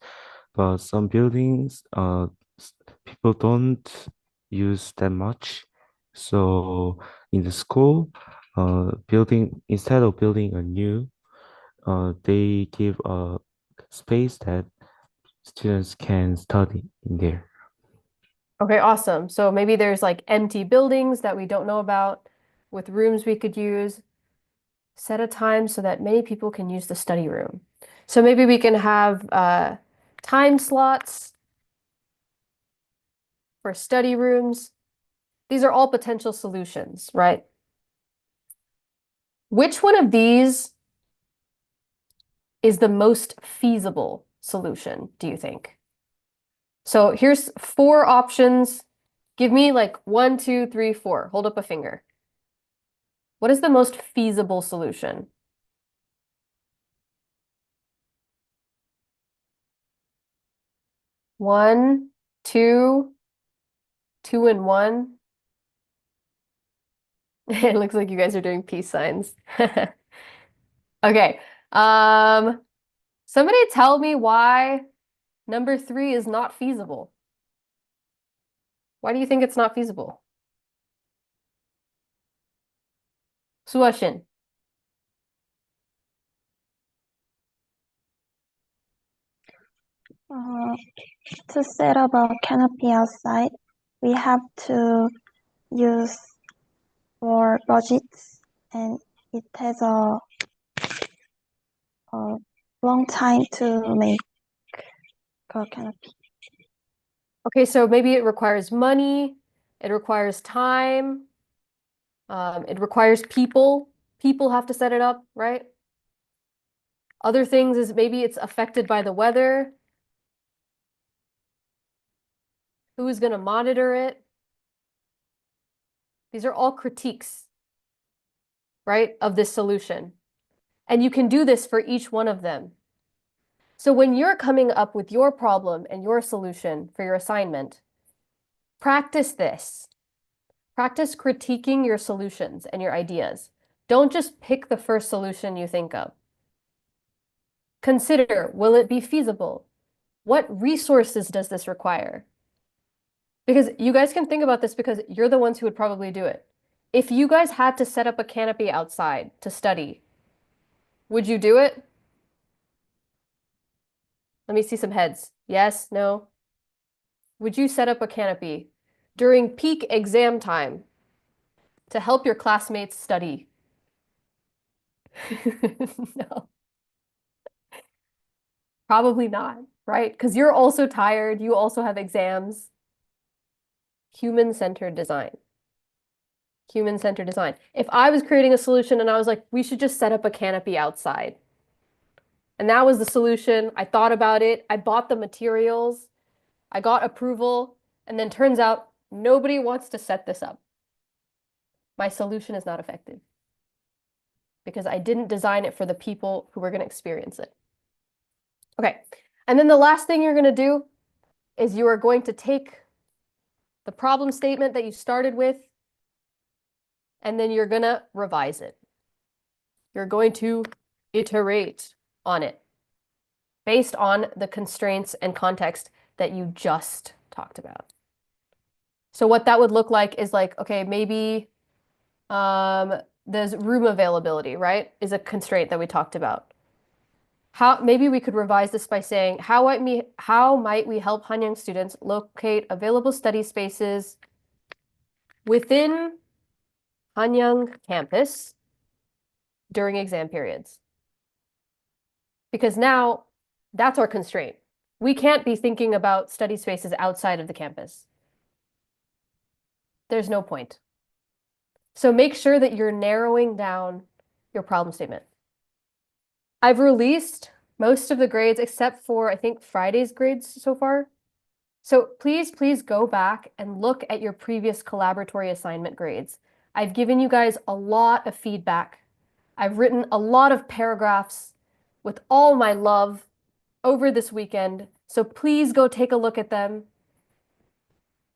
but some buildings people don't use that much. So in the school, building instead of building a new, they give a space that students can study in there. Okay, awesome. So maybe there's like empty buildings that we don't know about with rooms we could use. Set a time so that many people can use the study room. So maybe we can have time slots for study rooms. These are all potential solutions, right? Which one of these is the most feasible solution, do you think? So here's 4 options. Give me like 1, 2, 3, 4. Hold up a finger. What is the most feasible solution? One, two, 2 and 1. It looks like you guys are doing peace signs. Okay. Somebody tell me why number 3 is not feasible. Why do you think it's not feasible? Suashin. To set up a canopy outside, we have to use more budgets, and it has a long time to make a canopy. Okay, so maybe it requires money, it requires time, it requires people. People have to set it up, right? Other things is maybe it's affected by the weather. Who's going to monitor it? These are all critiques, right, of this solution. And you can do this for each one of them. So when you're coming up with your problem and your solution for your assignment, practice this. Practice critiquing your solutions and your ideas. Don't just pick the first solution you think of. Consider, will it be feasible? What resources does this require? Because you guys can think about this because you're the ones who would probably do it. If you guys had to set up a canopy outside to study, would you do it? Let me see some heads. Yes, no? Would you set up a canopy during peak exam time to help your classmates study? No. Probably not, right? Because you're also tired. You also have exams. Human-centered design. Human-centered design. If I was creating a solution and I was like, we should just set up a canopy outside. And that was the solution. I thought about it. I bought the materials. I got approval. And then turns out nobody wants to set this up. My solution is not effective because I didn't design it for the people who were going to experience it. Okay. And then the last thing you're going to do is you are going to take the problem statement that you started with, and then you're going to revise it. You're going to iterate on it based on the constraints and context that you just talked about. So what that would look like is like, okay, maybe there's room availability, right? Is a constraint that we talked about. Maybe we could revise this by saying, how might we help Hanyang students locate available study spaces within Hanyang campus during exam periods? Because now that's our constraint. We can't be thinking about study spaces outside of the campus. There's no point. So make sure that you're narrowing down your problem statement. I've released most of the grades except for, I think, Friday's grades so far. So please go back and look at your previous collaboratory assignment grades. I've given you guys a lot of feedback. I've written a lot of paragraphs with all my love over this weekend. So please go take a look at them.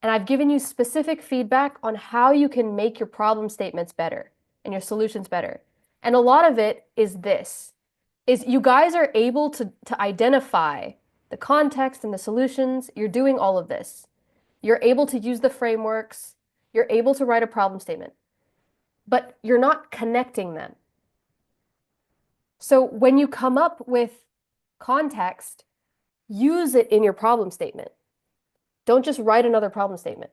And I've given you specific feedback on how you can make your problem statements better and your solutions better. And a lot of it is this, is you guys are able to identify the context and the solutions. You're doing all of this. You're able to use the frameworks. You're able to write a problem statement, but you're not connecting them. So when you come up with context, use it in your problem statement. Don't just write another problem statement.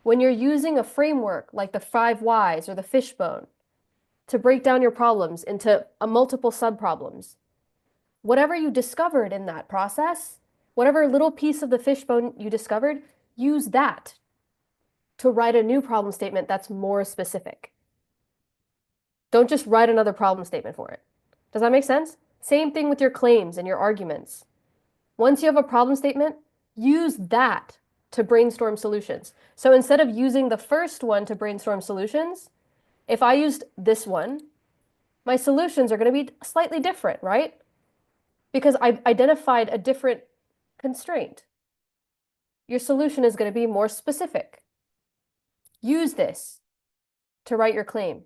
When you're using a framework like the 5 whys or the fishbone to break down your problems into multiple subproblems, whatever you discovered in that process, whatever little piece of the fishbone you discovered, use that to write a new problem statement that's more specific. Don't just write another problem statement for it. Does that make sense? Same thing with your claims and your arguments. Once you have a problem statement, use that to brainstorm solutions. So instead of using the first one to brainstorm solutions, if I used this one, my solutions are going to be slightly different, right? Because I've identified a different constraint. Your solution is going to be more specific. Use this to write your claim.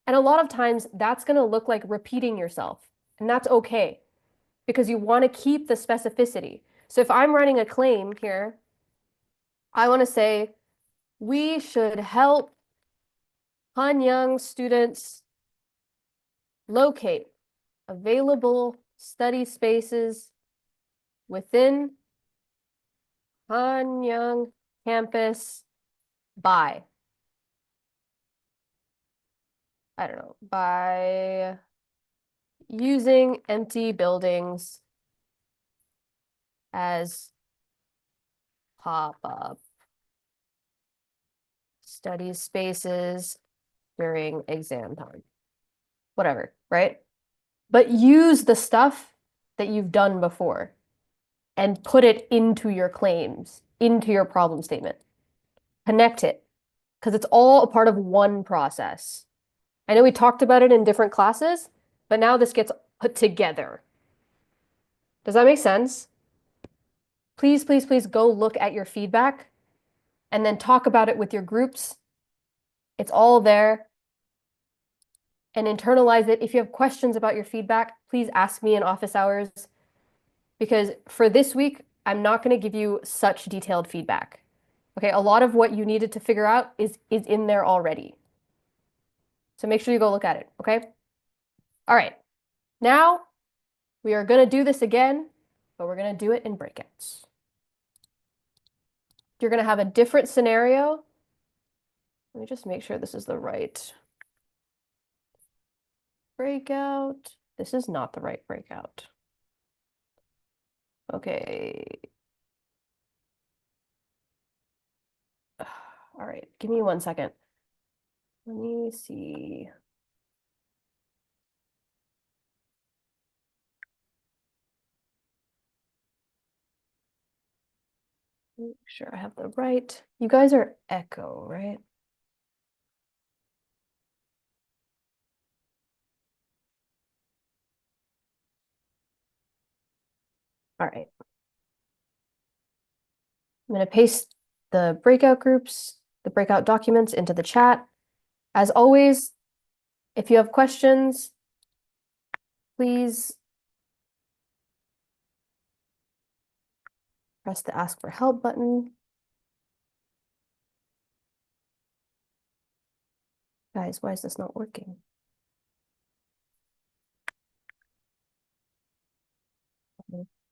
And a lot of times that's going to look like repeating yourself, and that's okay because you want to keep the specificity. So if I'm writing a claim here, I want to say, we should help Hanyang students locate available study spaces within Hanyang campus by, I don't know, by using empty buildings as pop-up study spaces during exam time. Whatever, right? But use the stuff that you've done before and put it into your claims, into your problem statement. Connect it, because it's all a part of one process. I know we talked about it in different classes, but now this gets put together. Does that make sense? Please go look at your feedback and then talk about it with your groups. It's all there. And internalize it. If you have questions about your feedback, please ask me in office hours. Because for this week, I'm not going to give you such detailed feedback. Okay, a lot of what you needed to figure out is in there already. So make sure you go look at it, okay? All right, now we are going to do this again, but we're going to do it in breakouts. You're going to have a different scenario. Let me just make sure this is the right breakout. This is not the right breakout. Okay. All right, give me 1 second. Let me see. Make sure I have the right. You guys are Echo, right? All right. I'm going to paste the breakout groups, the breakout documents into the chat. As always, if you have questions, please press the ask for help button. Guys, why is this not working?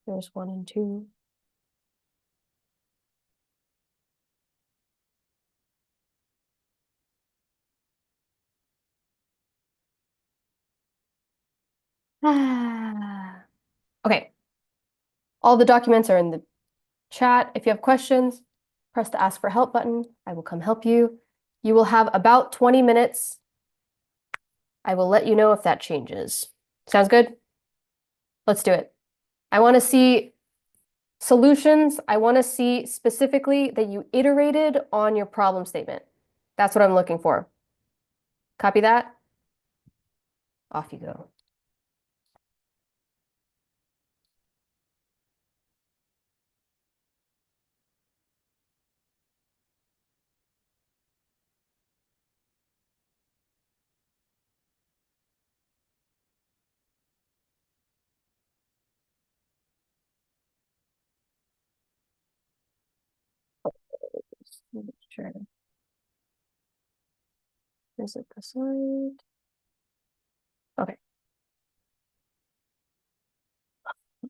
There's 1 and 2. Okay. All the documents are in the chat. If you have questions, press the ask for help button. I will come help you. You will have about 20 minutes. I will let you know if that changes. Sounds good? Let's do it. I want to see solutions. I want to see specifically that you iterated on your problem statement. That's what I'm looking for. Copy that? Off you go. Sure. Is it the slide? Okay.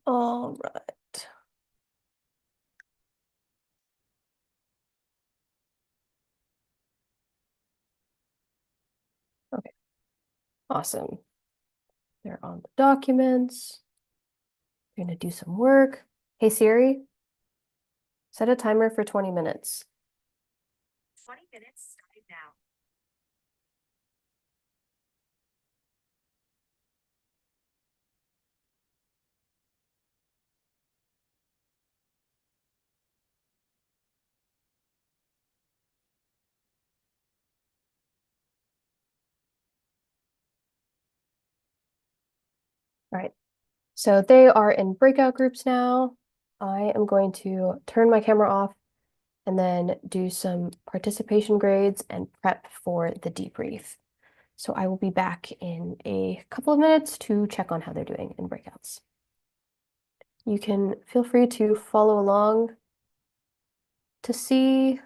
All right. Okay. Awesome. They're on the documents. They're going to do some work. Hey Siri, set a timer for 20 minutes. 20 minutes starting now. All right. So they are in breakout groups now. I am going to turn my camera off and then do some participation grades and prep for the debrief. So I will be back in a couple of minutes to check on how they're doing in breakouts. You can feel free to follow along to see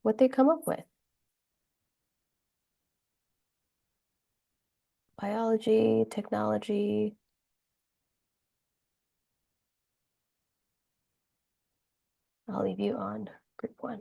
what they come up with. Biology, technology. I'll leave you on group 1.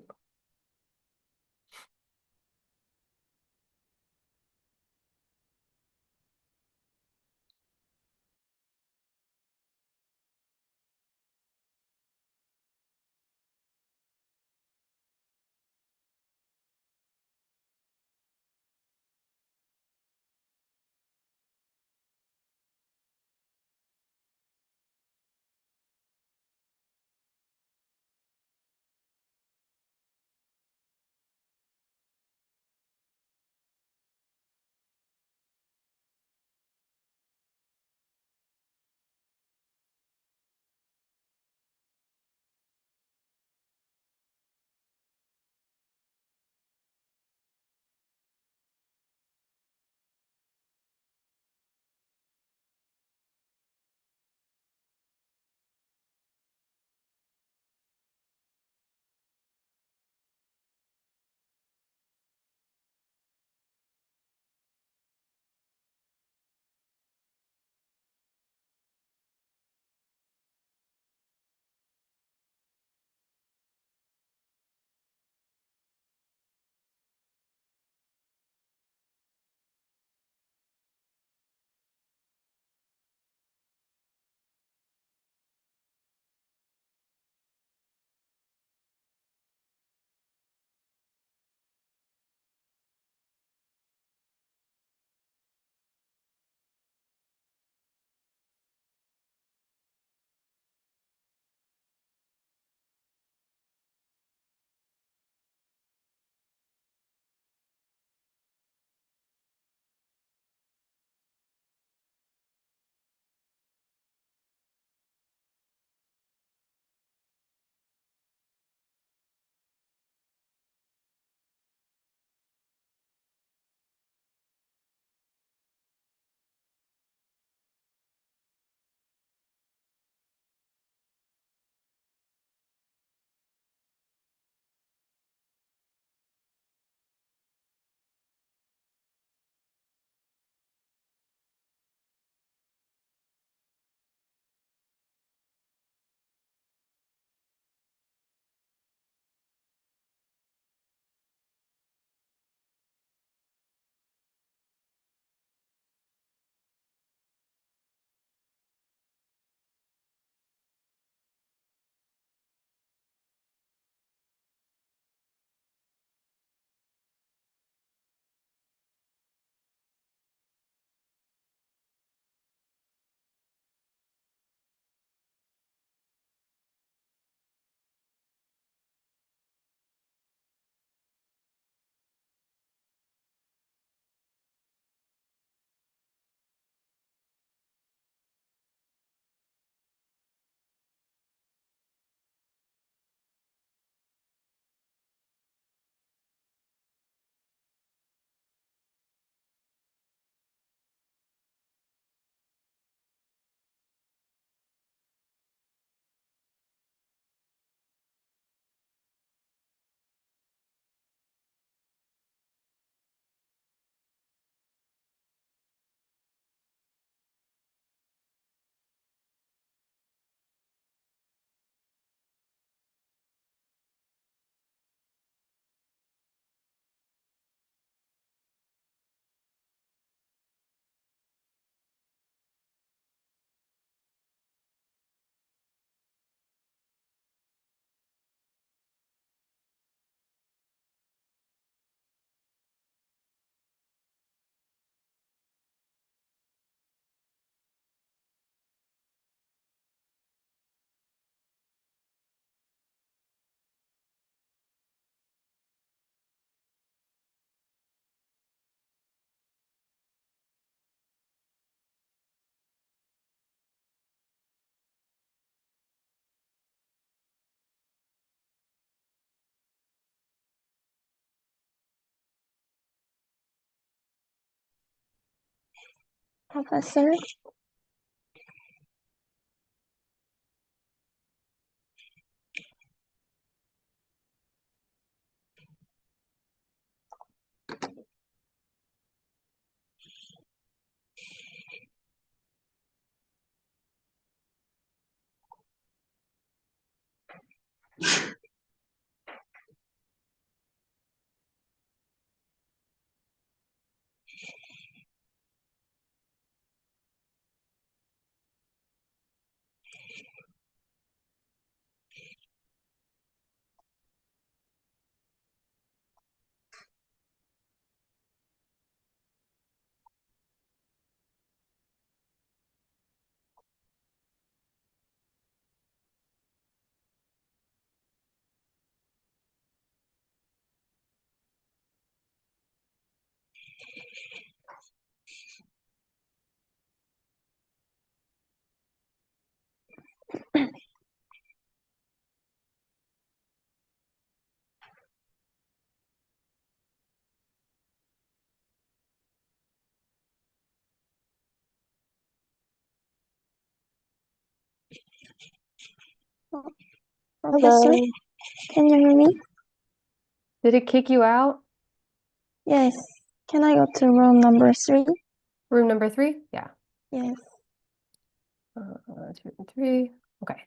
Professor. Professor, Hello. can you hear me? Did it kick you out? Yes. Can I go to room number 3? Room number 3? Yeah. Yes. 2 and 3. Okay.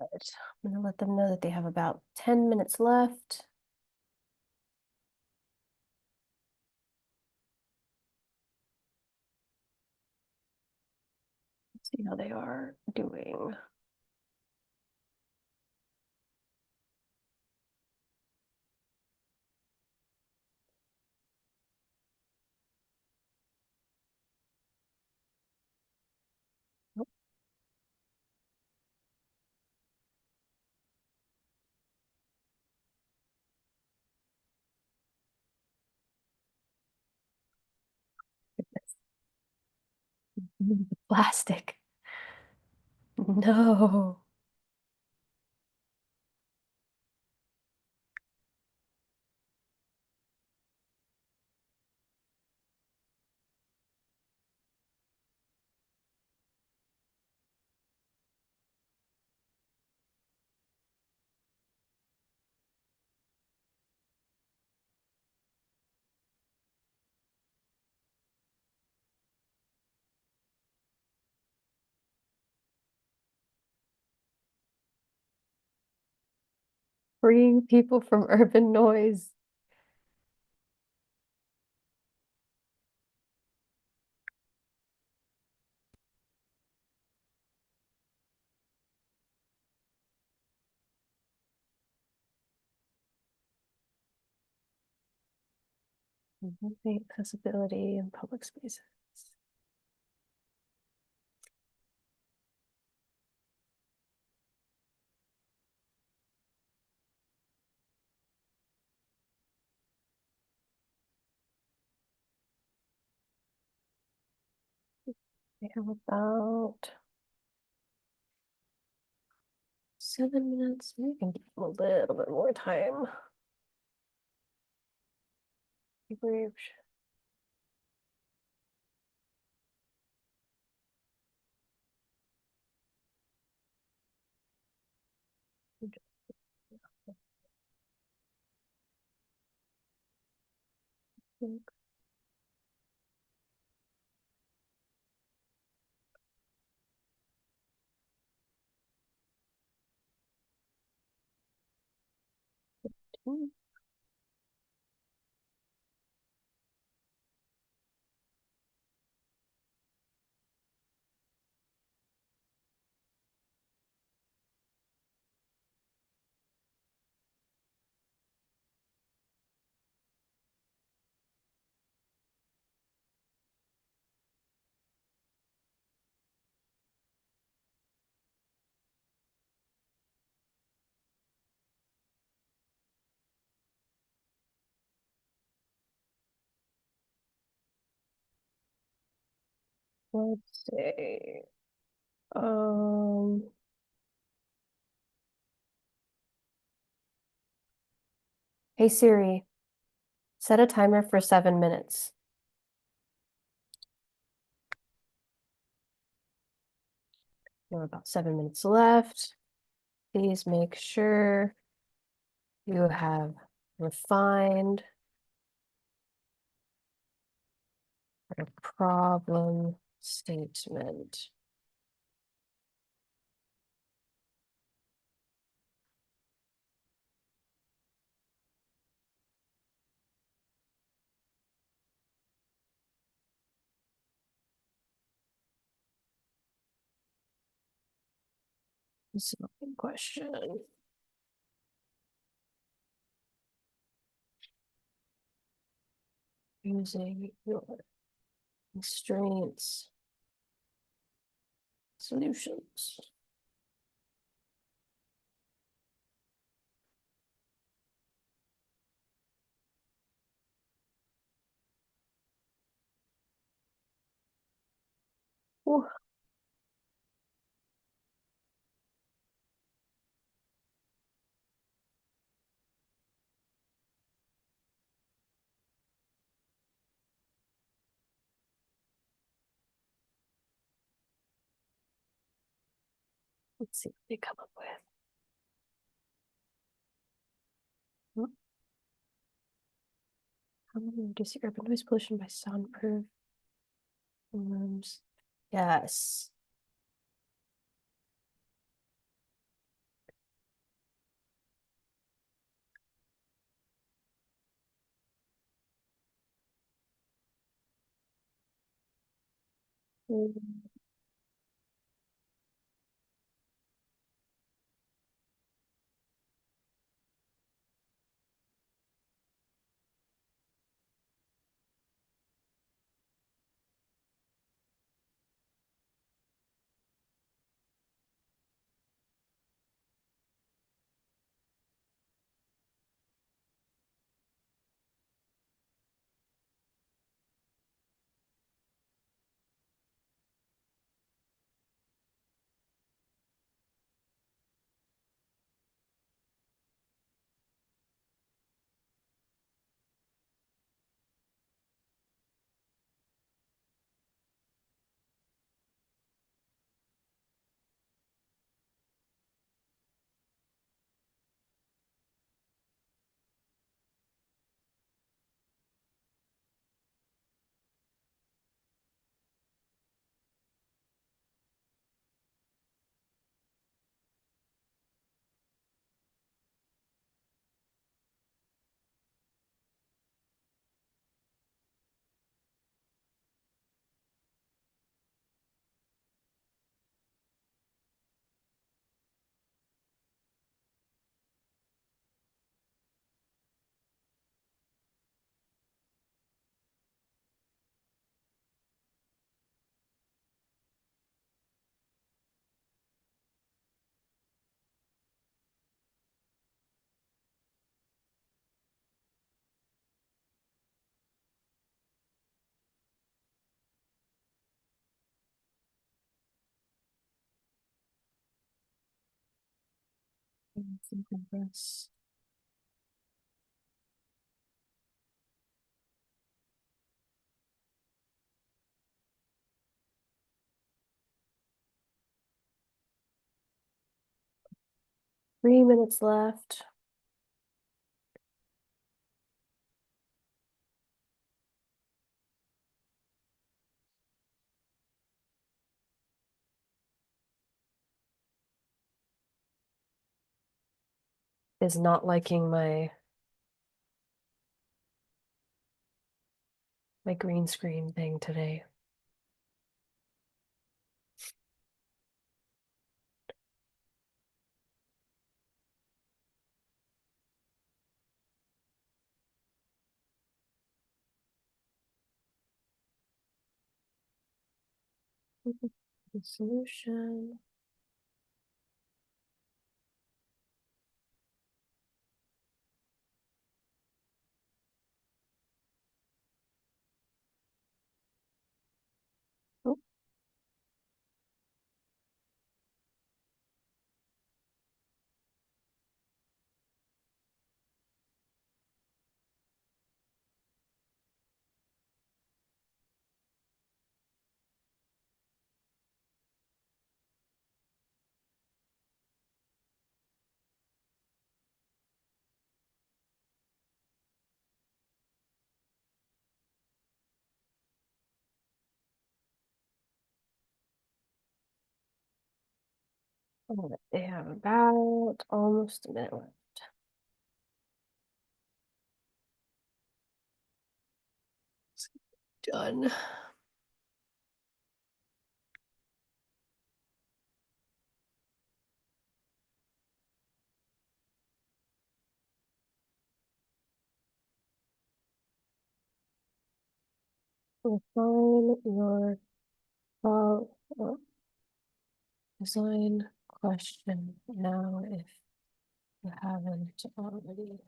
Right. I'm gonna let them know that they have about 10 minutes left. Let's see how they are doing. The plastic. No. Freeing people from urban noise. Enhancing accessibility in public spaces. We have about 7 minutes. We can give them a little bit more time. Debrief. Let's see. Hey Siri, set a timer for 7 minutes. We have about 7 minutes left. Please make sure you have refined a problem statement. This is a good question. Using your constraints, solutions. Ooh. Let's see what they come up with. How do we reduce the urban noise pollution by soundproof rooms? Yes. Mm. It's in progress. Three minutes left. Is not liking my green screen thing today. The solution. Oh. All right, they have about almost a minute left. Done. Define your design question now if you haven't already.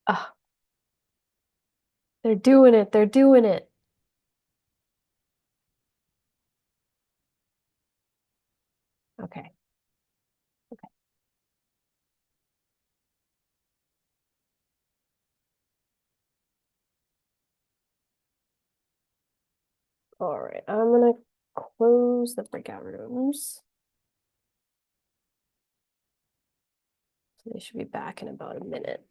Ah, they're doing it. They're doing it. Okay. Okay. All right. I'm gonna close the breakout rooms. They should be back in about a minute.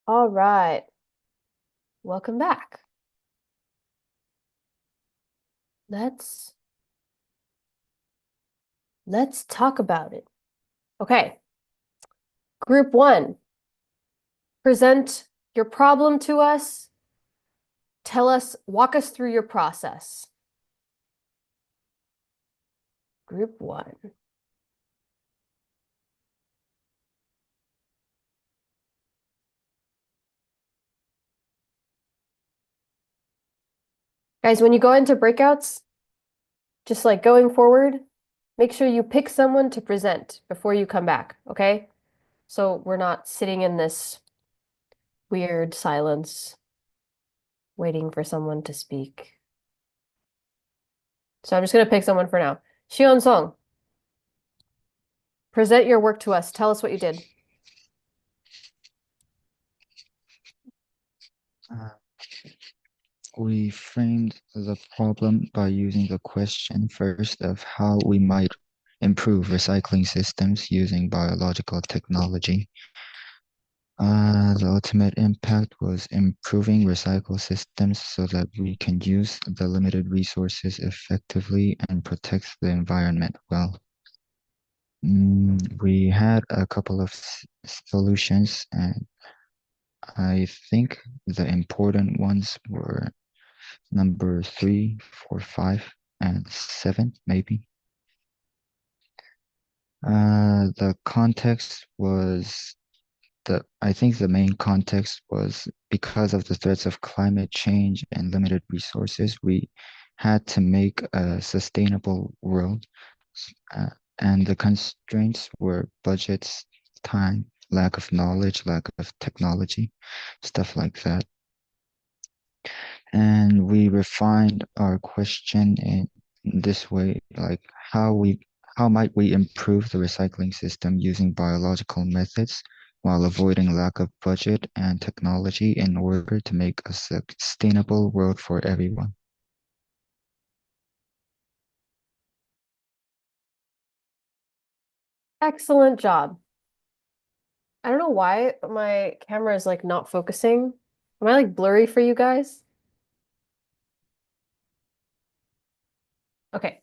All right. Welcome back. Let's talk about it. Okay. Group 1. Present your problem to us. Walk us through your process. Group 1. Guys, when you go into breakouts, just like going forward, make sure you pick someone to present before you come back, okay? So we're not sitting in this weird silence waiting for someone to speak. So I'm just going to pick someone for now. Shion Song, present your work to us. Tell us what you did. We framed the problem by using the question first of how we might improve recycling systems using biological technology. The ultimate impact was improving recycle systems so that we can use the limited resources effectively and protect the environment well. We had a couple of solutions, and I think the important ones were number 3, 4, 5, and 7, maybe. The context was I think the main context was because of the threats of climate change and limited resources, we had to make a sustainable world. And the constraints were budgets, time, lack of knowledge, lack of technology, stuff like that. And we refined our question in this way, like how might we improve the recycling system using biological methods while avoiding lack of budget and technology in order to make a sustainable world for everyone. Excellent job. I don't know why my camera is like not focusing. Am I like blurry for you guys? Okay.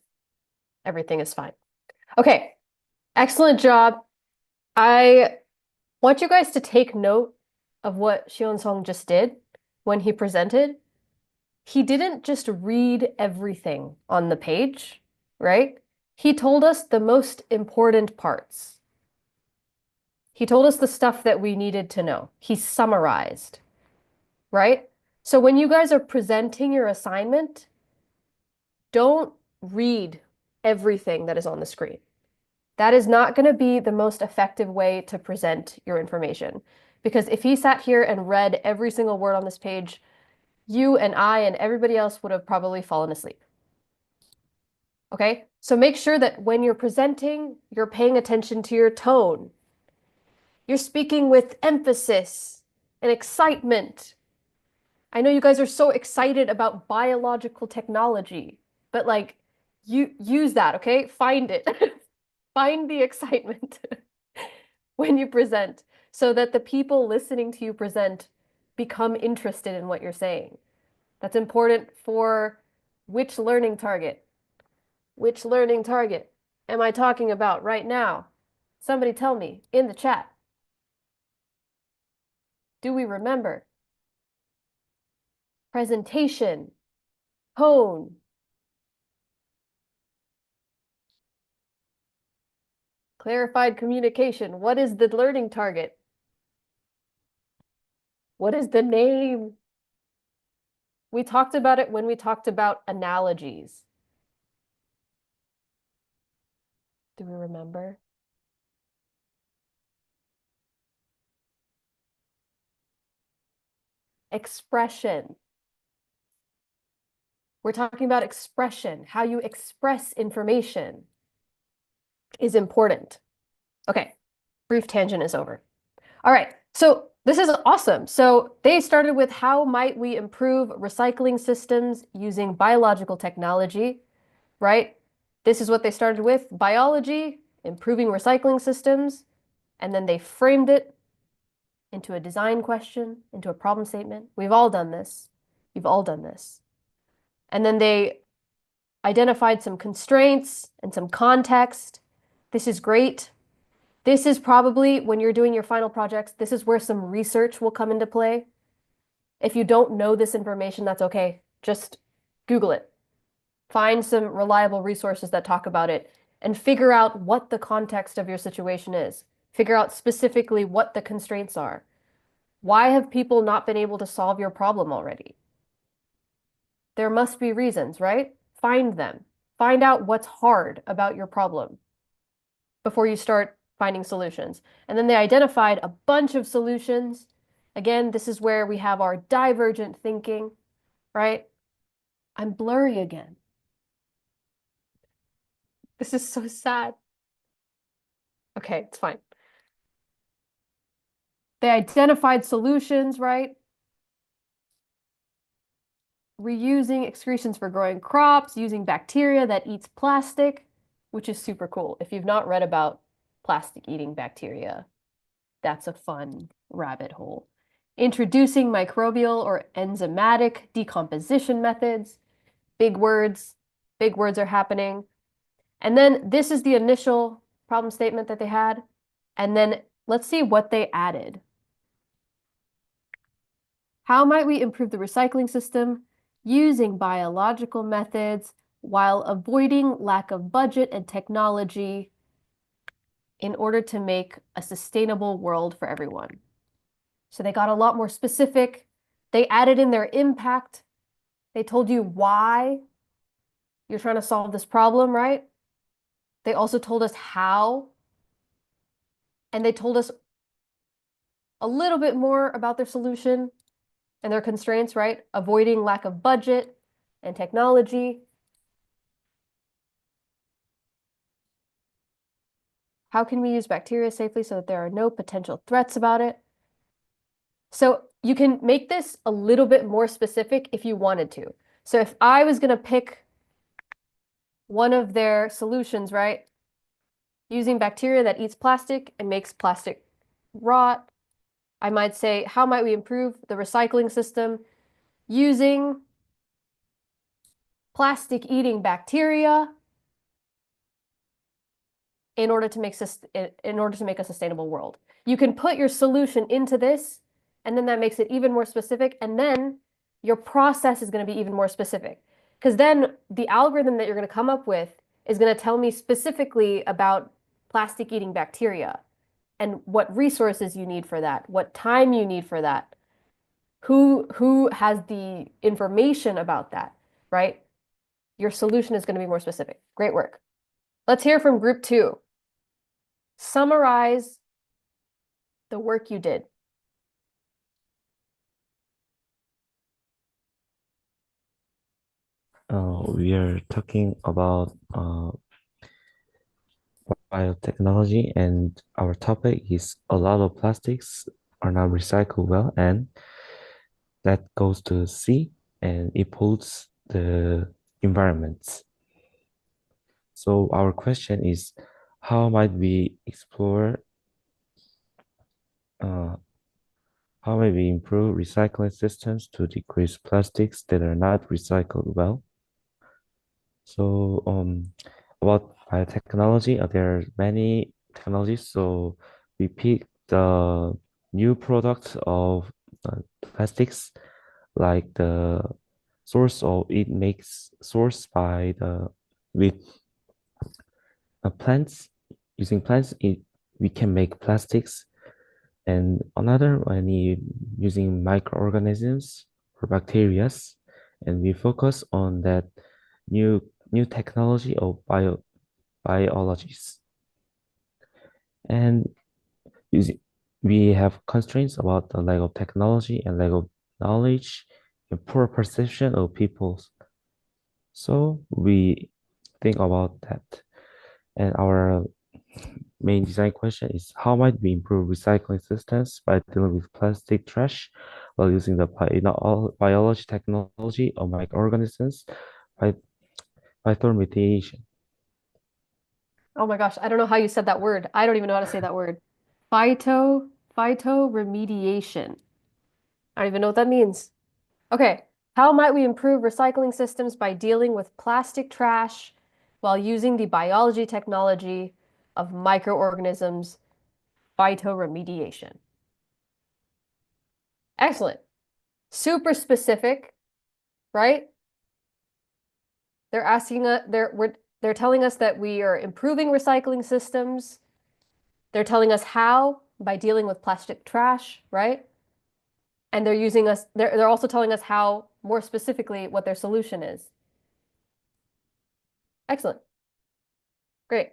Everything is fine. Okay. Excellent job. I want you guys to take note of what Shion Song just did when he presented. He didn't just read everything on the page, right? He told us the most important parts. He told us the stuff that we needed to know. He summarized, right? So when you guys are presenting your assignment, don't read everything that is on the screen. That is not going to be the most effective way to present your information. Because if he sat here and read every single word on this page, you and I and everybody else would have probably fallen asleep. Okay? So make sure that when you're presenting, you're paying attention to your tone. You're speaking with emphasis and excitement. I know you guys are so excited about biological technology, but like, you use that, okay? Find it. Find the excitement when you present. so that the people listening to you present become interested in what you're saying. That's important for which learning target? Which learning target am I talking about right now? Somebody tell me in the chat. Do we remember? Presentation, tone. Clarified communication. What is the learning target? What is the name? We talked about it when we talked about analogies. Do we remember? Expression. We're talking about expression. How you express information is important. Okay, brief tangent is over. All right, so this is awesome. So they started with how might we improve recycling systems using biological technology, right? This is what they started with, biology, improving recycling systems, and then they framed it into a design question, into a problem statement. We've all done this. You've all done this. And then they identified some constraints and some context. This is great. This is probably, when you're doing your final projects, this is where some research will come into play. If you don't know this information, that's okay. Just Google it. Find some reliable resources that talk about it and figure out what the context of your situation is. Figure out specifically what the constraints are. Why have people not been able to solve your problem already? There must be reasons, right? Find them. Find out what's hard about your problem before you start finding solutions. And then they identified a bunch of solutions. Again, this is where we have our divergent thinking, right? I'm blurry again. This is so sad. Okay, it's fine. They identified solutions, right? Reusing excretions for growing crops, using bacteria that eats plastic, which is super cool. If you've not read about plastic eating bacteria, that's a fun rabbit hole. Introducing microbial or enzymatic decomposition methods. Big words. Big words are happening. And then this is the initial problem statement that they had. And then let's see what they added. How might we improve the recycling system using biological methods while avoiding lack of budget and technology in order to make a sustainable world for everyone? So they got a lot more specific. They added in their impact. They told you why you're trying to solve this problem, right? They also told us how. And they told us a little bit more about their solution and their constraints, right? Avoiding lack of budget and technology. How can we use bacteria safely so that there are no potential threats about it? So you can make this a little bit more specific if you wanted to. So if I was going to pick one of their solutions, right? Using bacteria that eats plastic and makes plastic rot, I might say, how might we improve the recycling system using plastic-eating bacteria in order to make a sustainable world? You can put your solution into this, and then that makes it even more specific, and then your process is going to be even more specific. Because then the algorithm that you're going to come up with is going to tell me specifically about plastic-eating bacteria and what resources you need for that, what time you need for that, who has the information about that, right? Your solution is going to be more specific. Great work. Let's hear from group 2. Summarize the work you did. We are talking about biotechnology, and our topic is a lot of plastics are not recycled well, and that goes to sea and it pollutes the environments. So our question is, how might we explore uh, how may we improve recycling systems to decrease plastics that are not recycled well? So, about biotechnology, there are many technologies. So, we pick the new products of plastics, like the source of it makes source by the with plants. Using plants, we can make plastics, and another one is using microorganisms or bacteria, and we focus on that new technology of biologies. And using, we have constraints about the lack of technology and lack of knowledge and poor perception of people. So we think about that. And our main design question is how might we improve recycling systems by dealing with plastic trash while using the biology technology of microorganisms by remediation. Oh my gosh, I don't know how you said that word. I don't even know how to say that word. Phytoremediation. I don't even know what that means. Okay, how might we improve recycling systems by dealing with plastic trash while using the biology technology of microorganisms, phytoremediation? Excellent. Super specific, right? They're asking us, they're telling us that we are improving recycling systems. They're telling us how by dealing with plastic trash, right? And they're also telling us how, more specifically, what their solution is. Excellent. Great.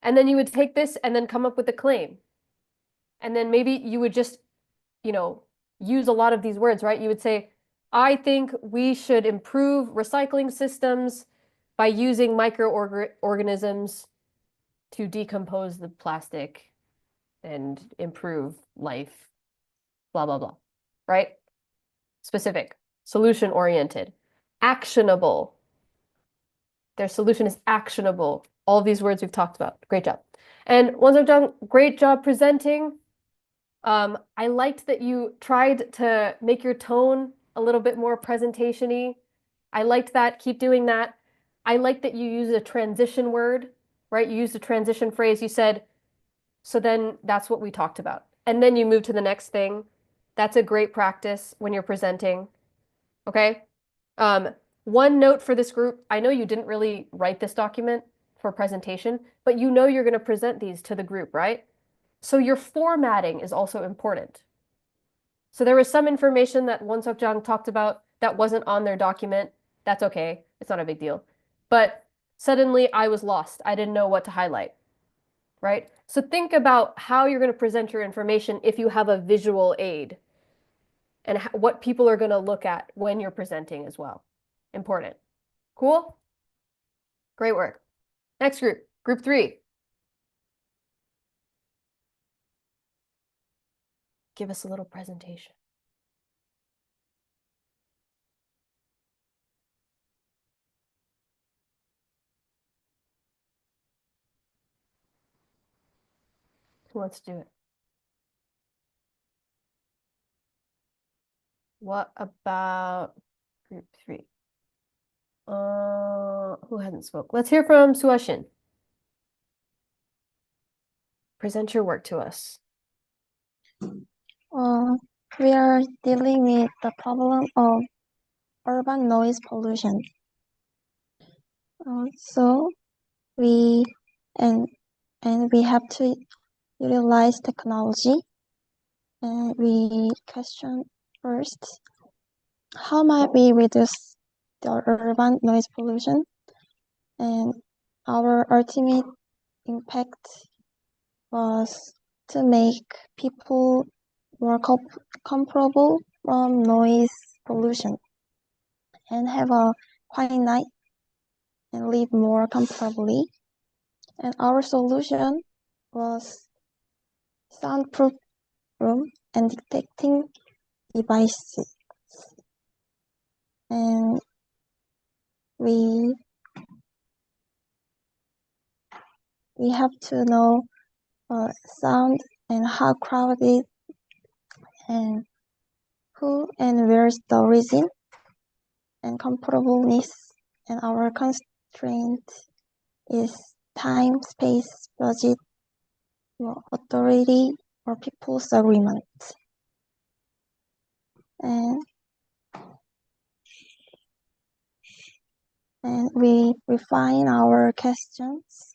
And then you would take this and then come up with a claim. And then maybe you would just, use a lot of these words, right? You would say, I think we should improve recycling systems by using microorganisms to decompose the plastic and improve life, blah, blah, blah, right? Specific, solution-oriented, actionable. Their solution is actionable. All of these words we've talked about. Great job. And Won-Sung, great job presenting. I liked that you tried to make your tone a little bit more presentation-y. I liked that. Keep doing that. I like that you used a transition word, right? You used a transition phrase. You said, so then that's what we talked about. And then you move to the next thing. That's a great practice when you're presenting. Okay? One note for this group, I know you didn't really write this document for presentation, but you know you're going to present these to the group, right? So your formatting is also important. So there was some information that Won Seok-jang talked about that wasn't on their document. That's okay. It's not a big deal. But suddenly I was lost. I didn't know what to highlight, right? So think about how you're going to present your information if you have a visual aid and what people are going to look at when you're presenting as well. Important. Cool? Great work. Next group, group 3. Give us a little presentation. Let's do it. What about group 3? Who hasn't spoke? Let's hear from Suashin. Present your work to us. We are dealing with the problem of urban noise pollution. So we and we have to utilize technology. And we question first, how might we reduce the urban noise pollution? And our ultimate impact was to make people more comfortable from noise pollution and have a quiet night and live more comfortably. And our solution was soundproof room and detecting devices. And we have to know sound and how crowded and who and where's the origin and comfortableness, and our constraint is time, space, budget, authority, or people's agreement. And we refine our questions.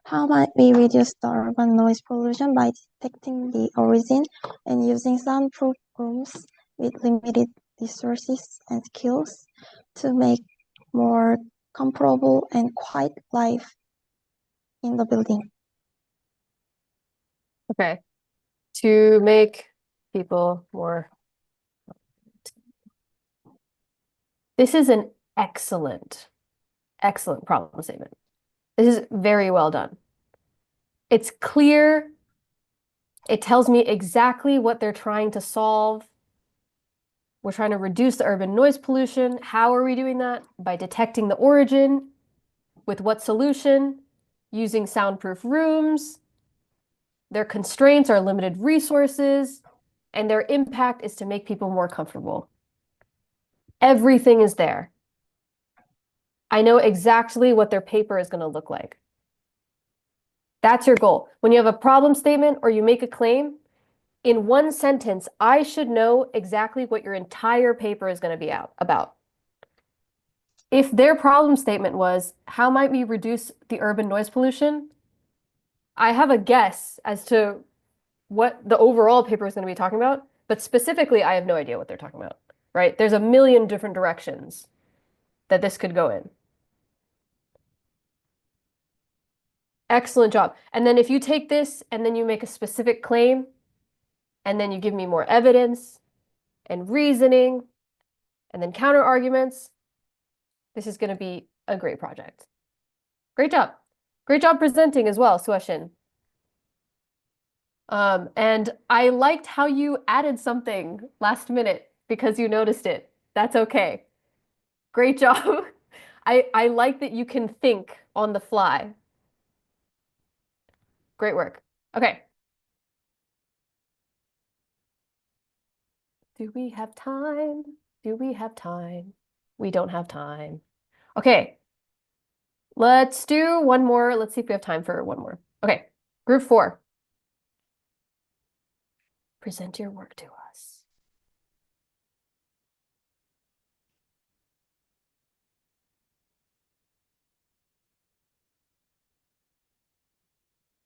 How might we reduce the urban noise pollution by detecting the origin and using soundproof rooms with limited resources and skills to make more comfortable and quiet life in the building? Okay. To make people more. This is an excellent problem statement. This is very well done. It's clear. It tells me exactly what they're trying to solve. We're trying to reduce the urban noise pollution. How are we doing that? By detecting the origin. With what solution? Using soundproof rooms. Their constraints are limited resources, and their impact is to make people more comfortable. Everything is there. I know exactly what their paper is going to look like. That's your goal. When you have a problem statement or you make a claim, in one sentence, I should know exactly what your entire paper is going to be about. If their problem statement was, how might we reduce the urban noise pollution? I have a guess as to what the overall paper is going to be talking about, but specifically, I have no idea what they're talking about, right? There's a million different directions that this could go in. Excellent job. And then if you take this and then you make a specific claim, and then you give me more evidence and reasoning, and then counter arguments, this is going to be a great project. Great job. Great job presenting as well, Suashin. And I liked how you added something last minute because you noticed it. That's okay. Great job. I like that you can think on the fly. Great work. Okay. Do we have time? Do we have time? We don't have time. Okay. Let's do one more. Let's see if we have time for one more. Okay. Group 4. Present your work to us.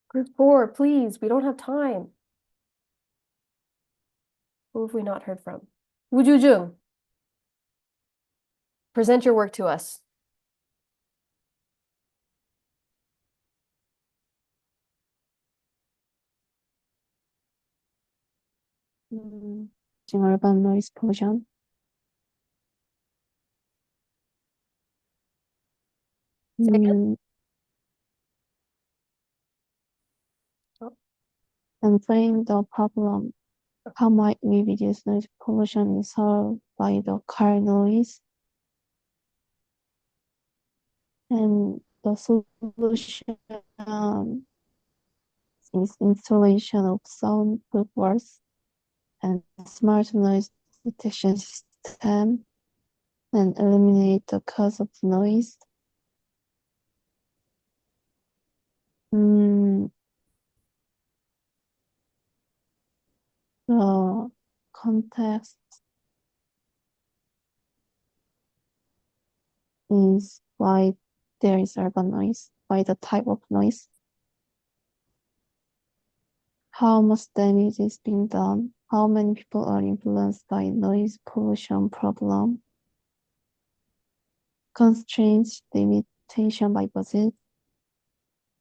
Group 4, please. We don't have time. Who have we not heard from? Woo present your work to us. Urban noise pollution. And frame the problem. How might we reduce noise pollution is solved by the car noise? And the solution is installation of soundproof walls and smart noise detection system and eliminate the cause of noise. The context is why there is urban noise, why the type of noise, how much damage is being done, how many people are influenced by noise pollution problem, constraints, limitation by budget,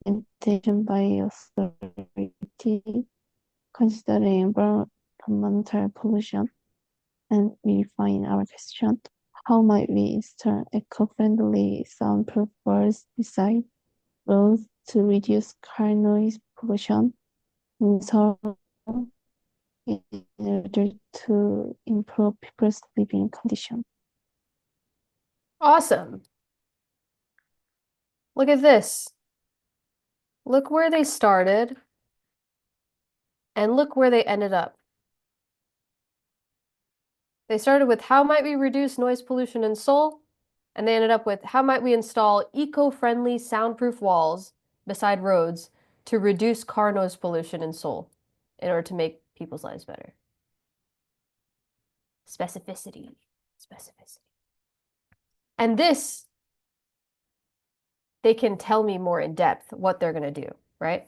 limitation by authority, considering environmental pollution, and we refine our question. How might we install eco-friendly soundproof walls beside roads to reduce car noise pollution in order to improve people's living condition? Awesome. Look at this. Look where they started and look where they ended up. They started with how might we reduce noise pollution in Seoul? And they ended up with how might we install eco-friendly soundproof walls beside roads to reduce car noise pollution in Seoul in order to make people's lives better. Specificity. Specificity. And this, they can tell me more in depth what they're going to do, right?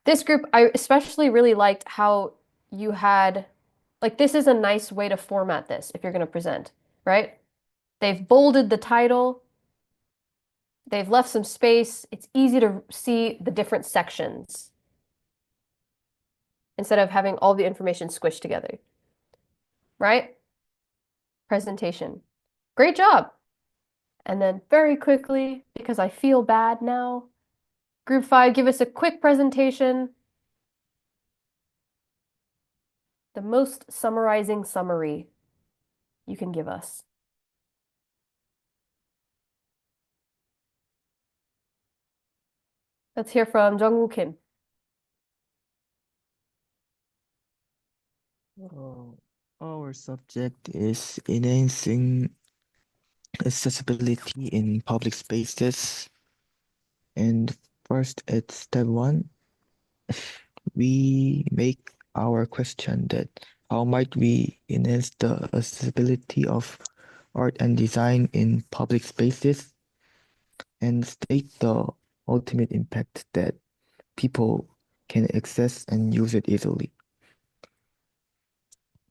This group, I especially really liked how you had, like, this is a nice way to format this if you're going to present, right? They've bolded the title. They've left some space. It's easy to see the different sections instead of having all the information squished together, right? Presentation. Great job. And then very quickly, because I feel bad now, Group 5, give us a quick presentation. The most summarizing summary you can give us. Let's hear from Jungwoo Kim. Our subject is enhancing accessibility in public spaces. And first, at step 1, we make our question that how might we enhance the accessibility of art and design in public spaces, and state the ultimate impact that people can access and use it easily.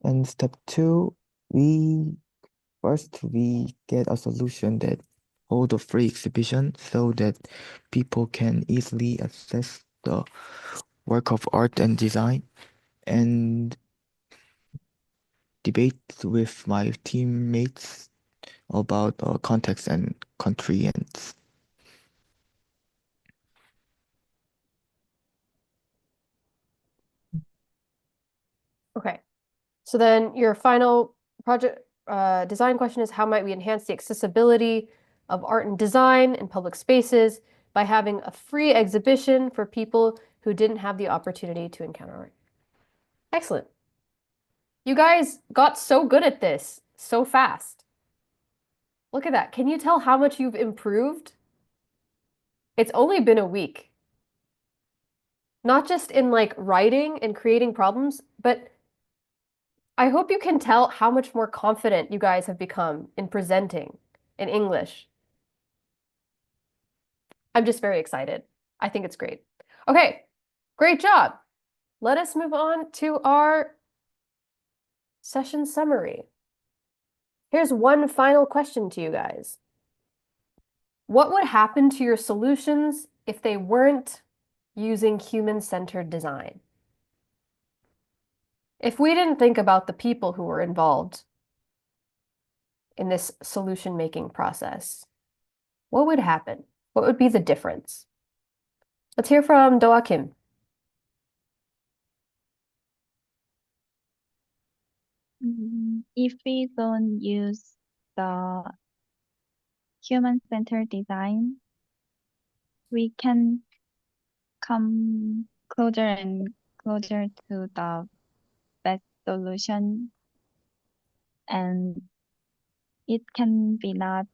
And step 2, we get a solution that hold a free exhibition so that people can easily access the work of art and design, and debate with my teammates about context and constraints. Okay. So then your final project design question is how might we enhance the accessibility of art and design in public spaces by having a free exhibition for people who didn't have the opportunity to encounter art. Excellent. You guys got so good at this so fast. Look at that. Can you tell how much you've improved? It's only been a week. Not just in like writing and creating problems, but I hope you can tell how much more confident you guys have become in presenting in English. I'm just very excited. I think it's great. Okay, great job. Let us move on to our session summary. Here's one final question to you guys. What would happen to your solutions if they weren't using human-centered design? If we didn't think about the people who were involved in this solution-making process, what would happen? What would be the difference? Let's hear from Doa Kim. If we don't use the human-centered design, we can come closer and closer to the best solution, and it can be not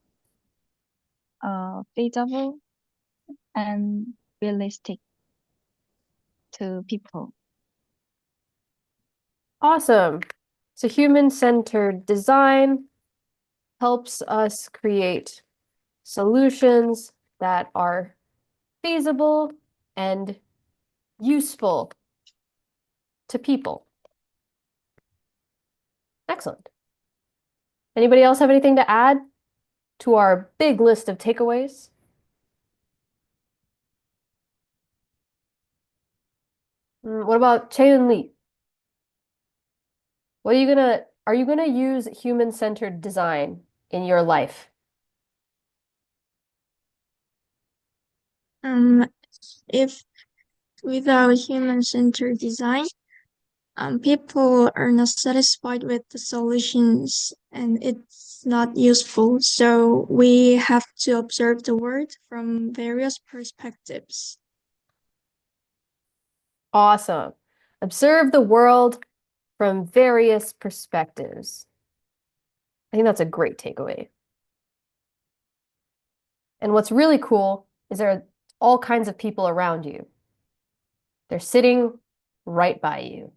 feasible and realistic to people. Awesome. So human-centered design helps us create solutions that are feasible and useful to people. Excellent. Anybody else have anything to add to our big list of takeaways? What about Chaeun Lee? Are you gonna use human-centered design in your life? If without human-centered design, people are not satisfied with the solutions and it's not useful. So we have to observe the world from various perspectives. Awesome. Observe the world from various perspectives. I think that's a great takeaway. And what's really cool is there are all kinds of people around you. They're sitting right by you.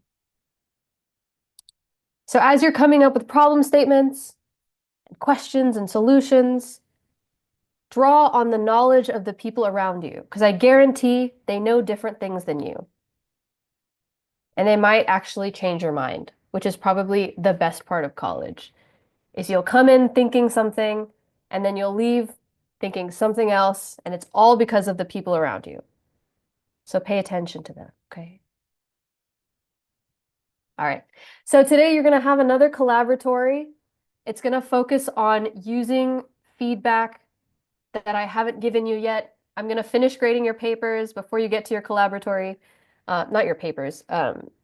So as you're coming up with problem statements, and questions and solutions, draw on the knowledge of the people around you, because I guarantee they know different things than you. And they might actually change your mind, which is probably the best part of college, is you'll come in thinking something, and then you'll leave thinking something else, and it's all because of the people around you. So pay attention to them, okay? All right. So today you're going to have another collaboratory. It's going to focus on using feedback that I haven't given you yet. I'm going to finish grading your papers before you get to your collaboratory. Not your papers,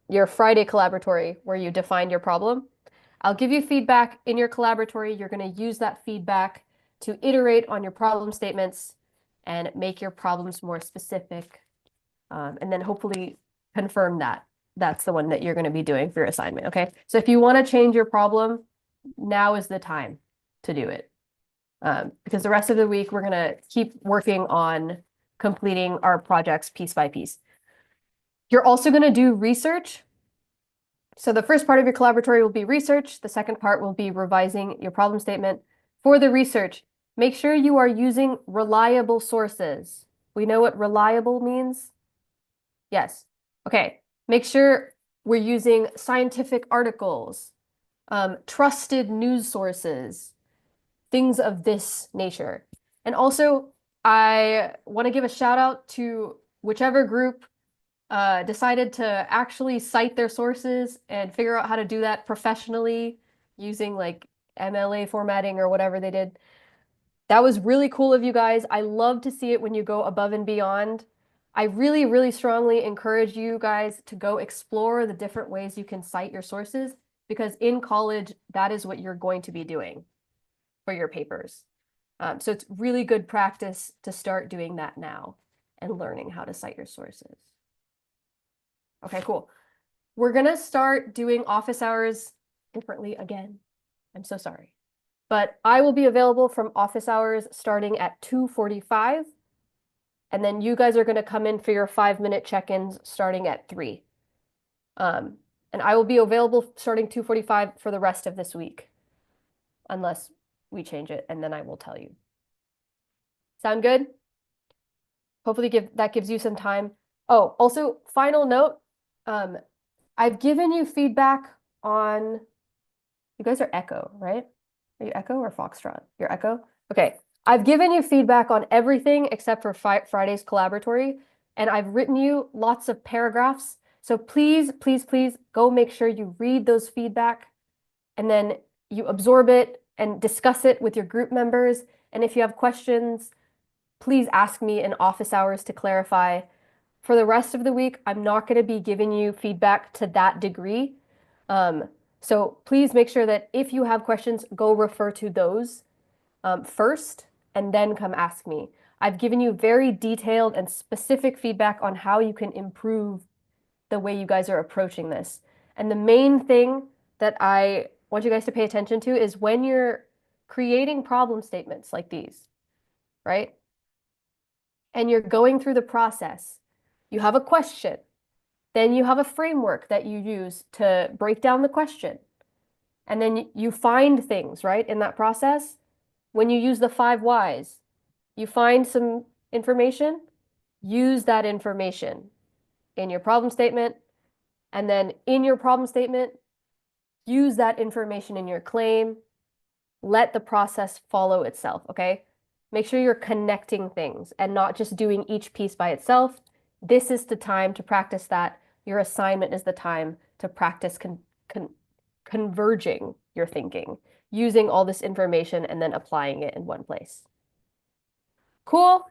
your Friday collaboratory where you define your problem. I'll give you feedback in your collaboratory. You're going to use that feedback to iterate on your problem statements and make your problems more specific. And then hopefully confirm that that's the one that you're going to be doing for your assignment, okay? So if you want to change your problem, now is the time to do it. Because the rest of the week, we're going to keep working on completing our projects piece by piece. You're also going to do research. So the first part of your collaboratory will be research. The second part will be revising your problem statement. For the research, make sure you are using reliable sources. We know what reliable means? Yes. Okay. Make sure we're using scientific articles, trusted news sources, things of this nature. And also, I want to give a shout out to whichever group decided to actually cite their sources and figure out how to do that professionally using like MLA formatting or whatever they did. That was really cool of you guys. I love to see it when you go above and beyond. I really, really strongly encourage you guys to go explore the different ways you can cite your sources, because in college, that is what you're going to be doing for your papers. So it's really good practice to start doing that now and learning how to cite your sources. Okay, cool. We're gonna start doing office hours differently again. I'm so sorry. But I will be available from office hours starting at 2:45. And then you guys are going to come in for your 5-minute check-ins starting at 3. And I will be available starting 2:45 for the rest of this week, unless we change it, and then I will tell you. Sound good? Hopefully that gives you some time. Oh, also, final note, I've given you feedback on, you guys are Echo, right? Are you Echo or Foxtrot? You're Echo? Okay. I've given you feedback on everything except for Friday's collaboratory, and I've written you lots of paragraphs. So please, please, please go make sure you read those feedback and then you absorb it and discuss it with your group members. And if you have questions, please ask me in office hours to clarify. For the rest of the week, I'm not going to be giving you feedback to that degree. So please make sure that if you have questions, go refer to those first and then come ask me. I've given you very detailed and specific feedback on how you can improve the way you guys are approaching this. And the main thing that I want you guys to pay attention to is when you're creating problem statements like these, right? And you're going through the process, you have a question, then you have a framework that you use to break down the question. And then you find things, right, in that process. When you use the 5 whys, you find some information, use that information in your problem statement, and then in your problem statement, use that information in your claim. Let the process follow itself, okay? Make sure you're connecting things and not just doing each piece by itself. This is the time to practice that. Your assignment is the time to practice converging your thinking, using all this information and then applying it in one place. Cool.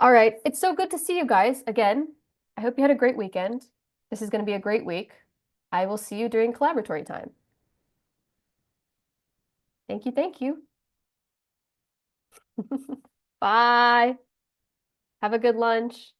All right. It's so good to see you guys again. I hope you had a great weekend. This is going to be a great week. I will see you during collaboratory time. Thank you. Thank you. Bye. Have a good lunch.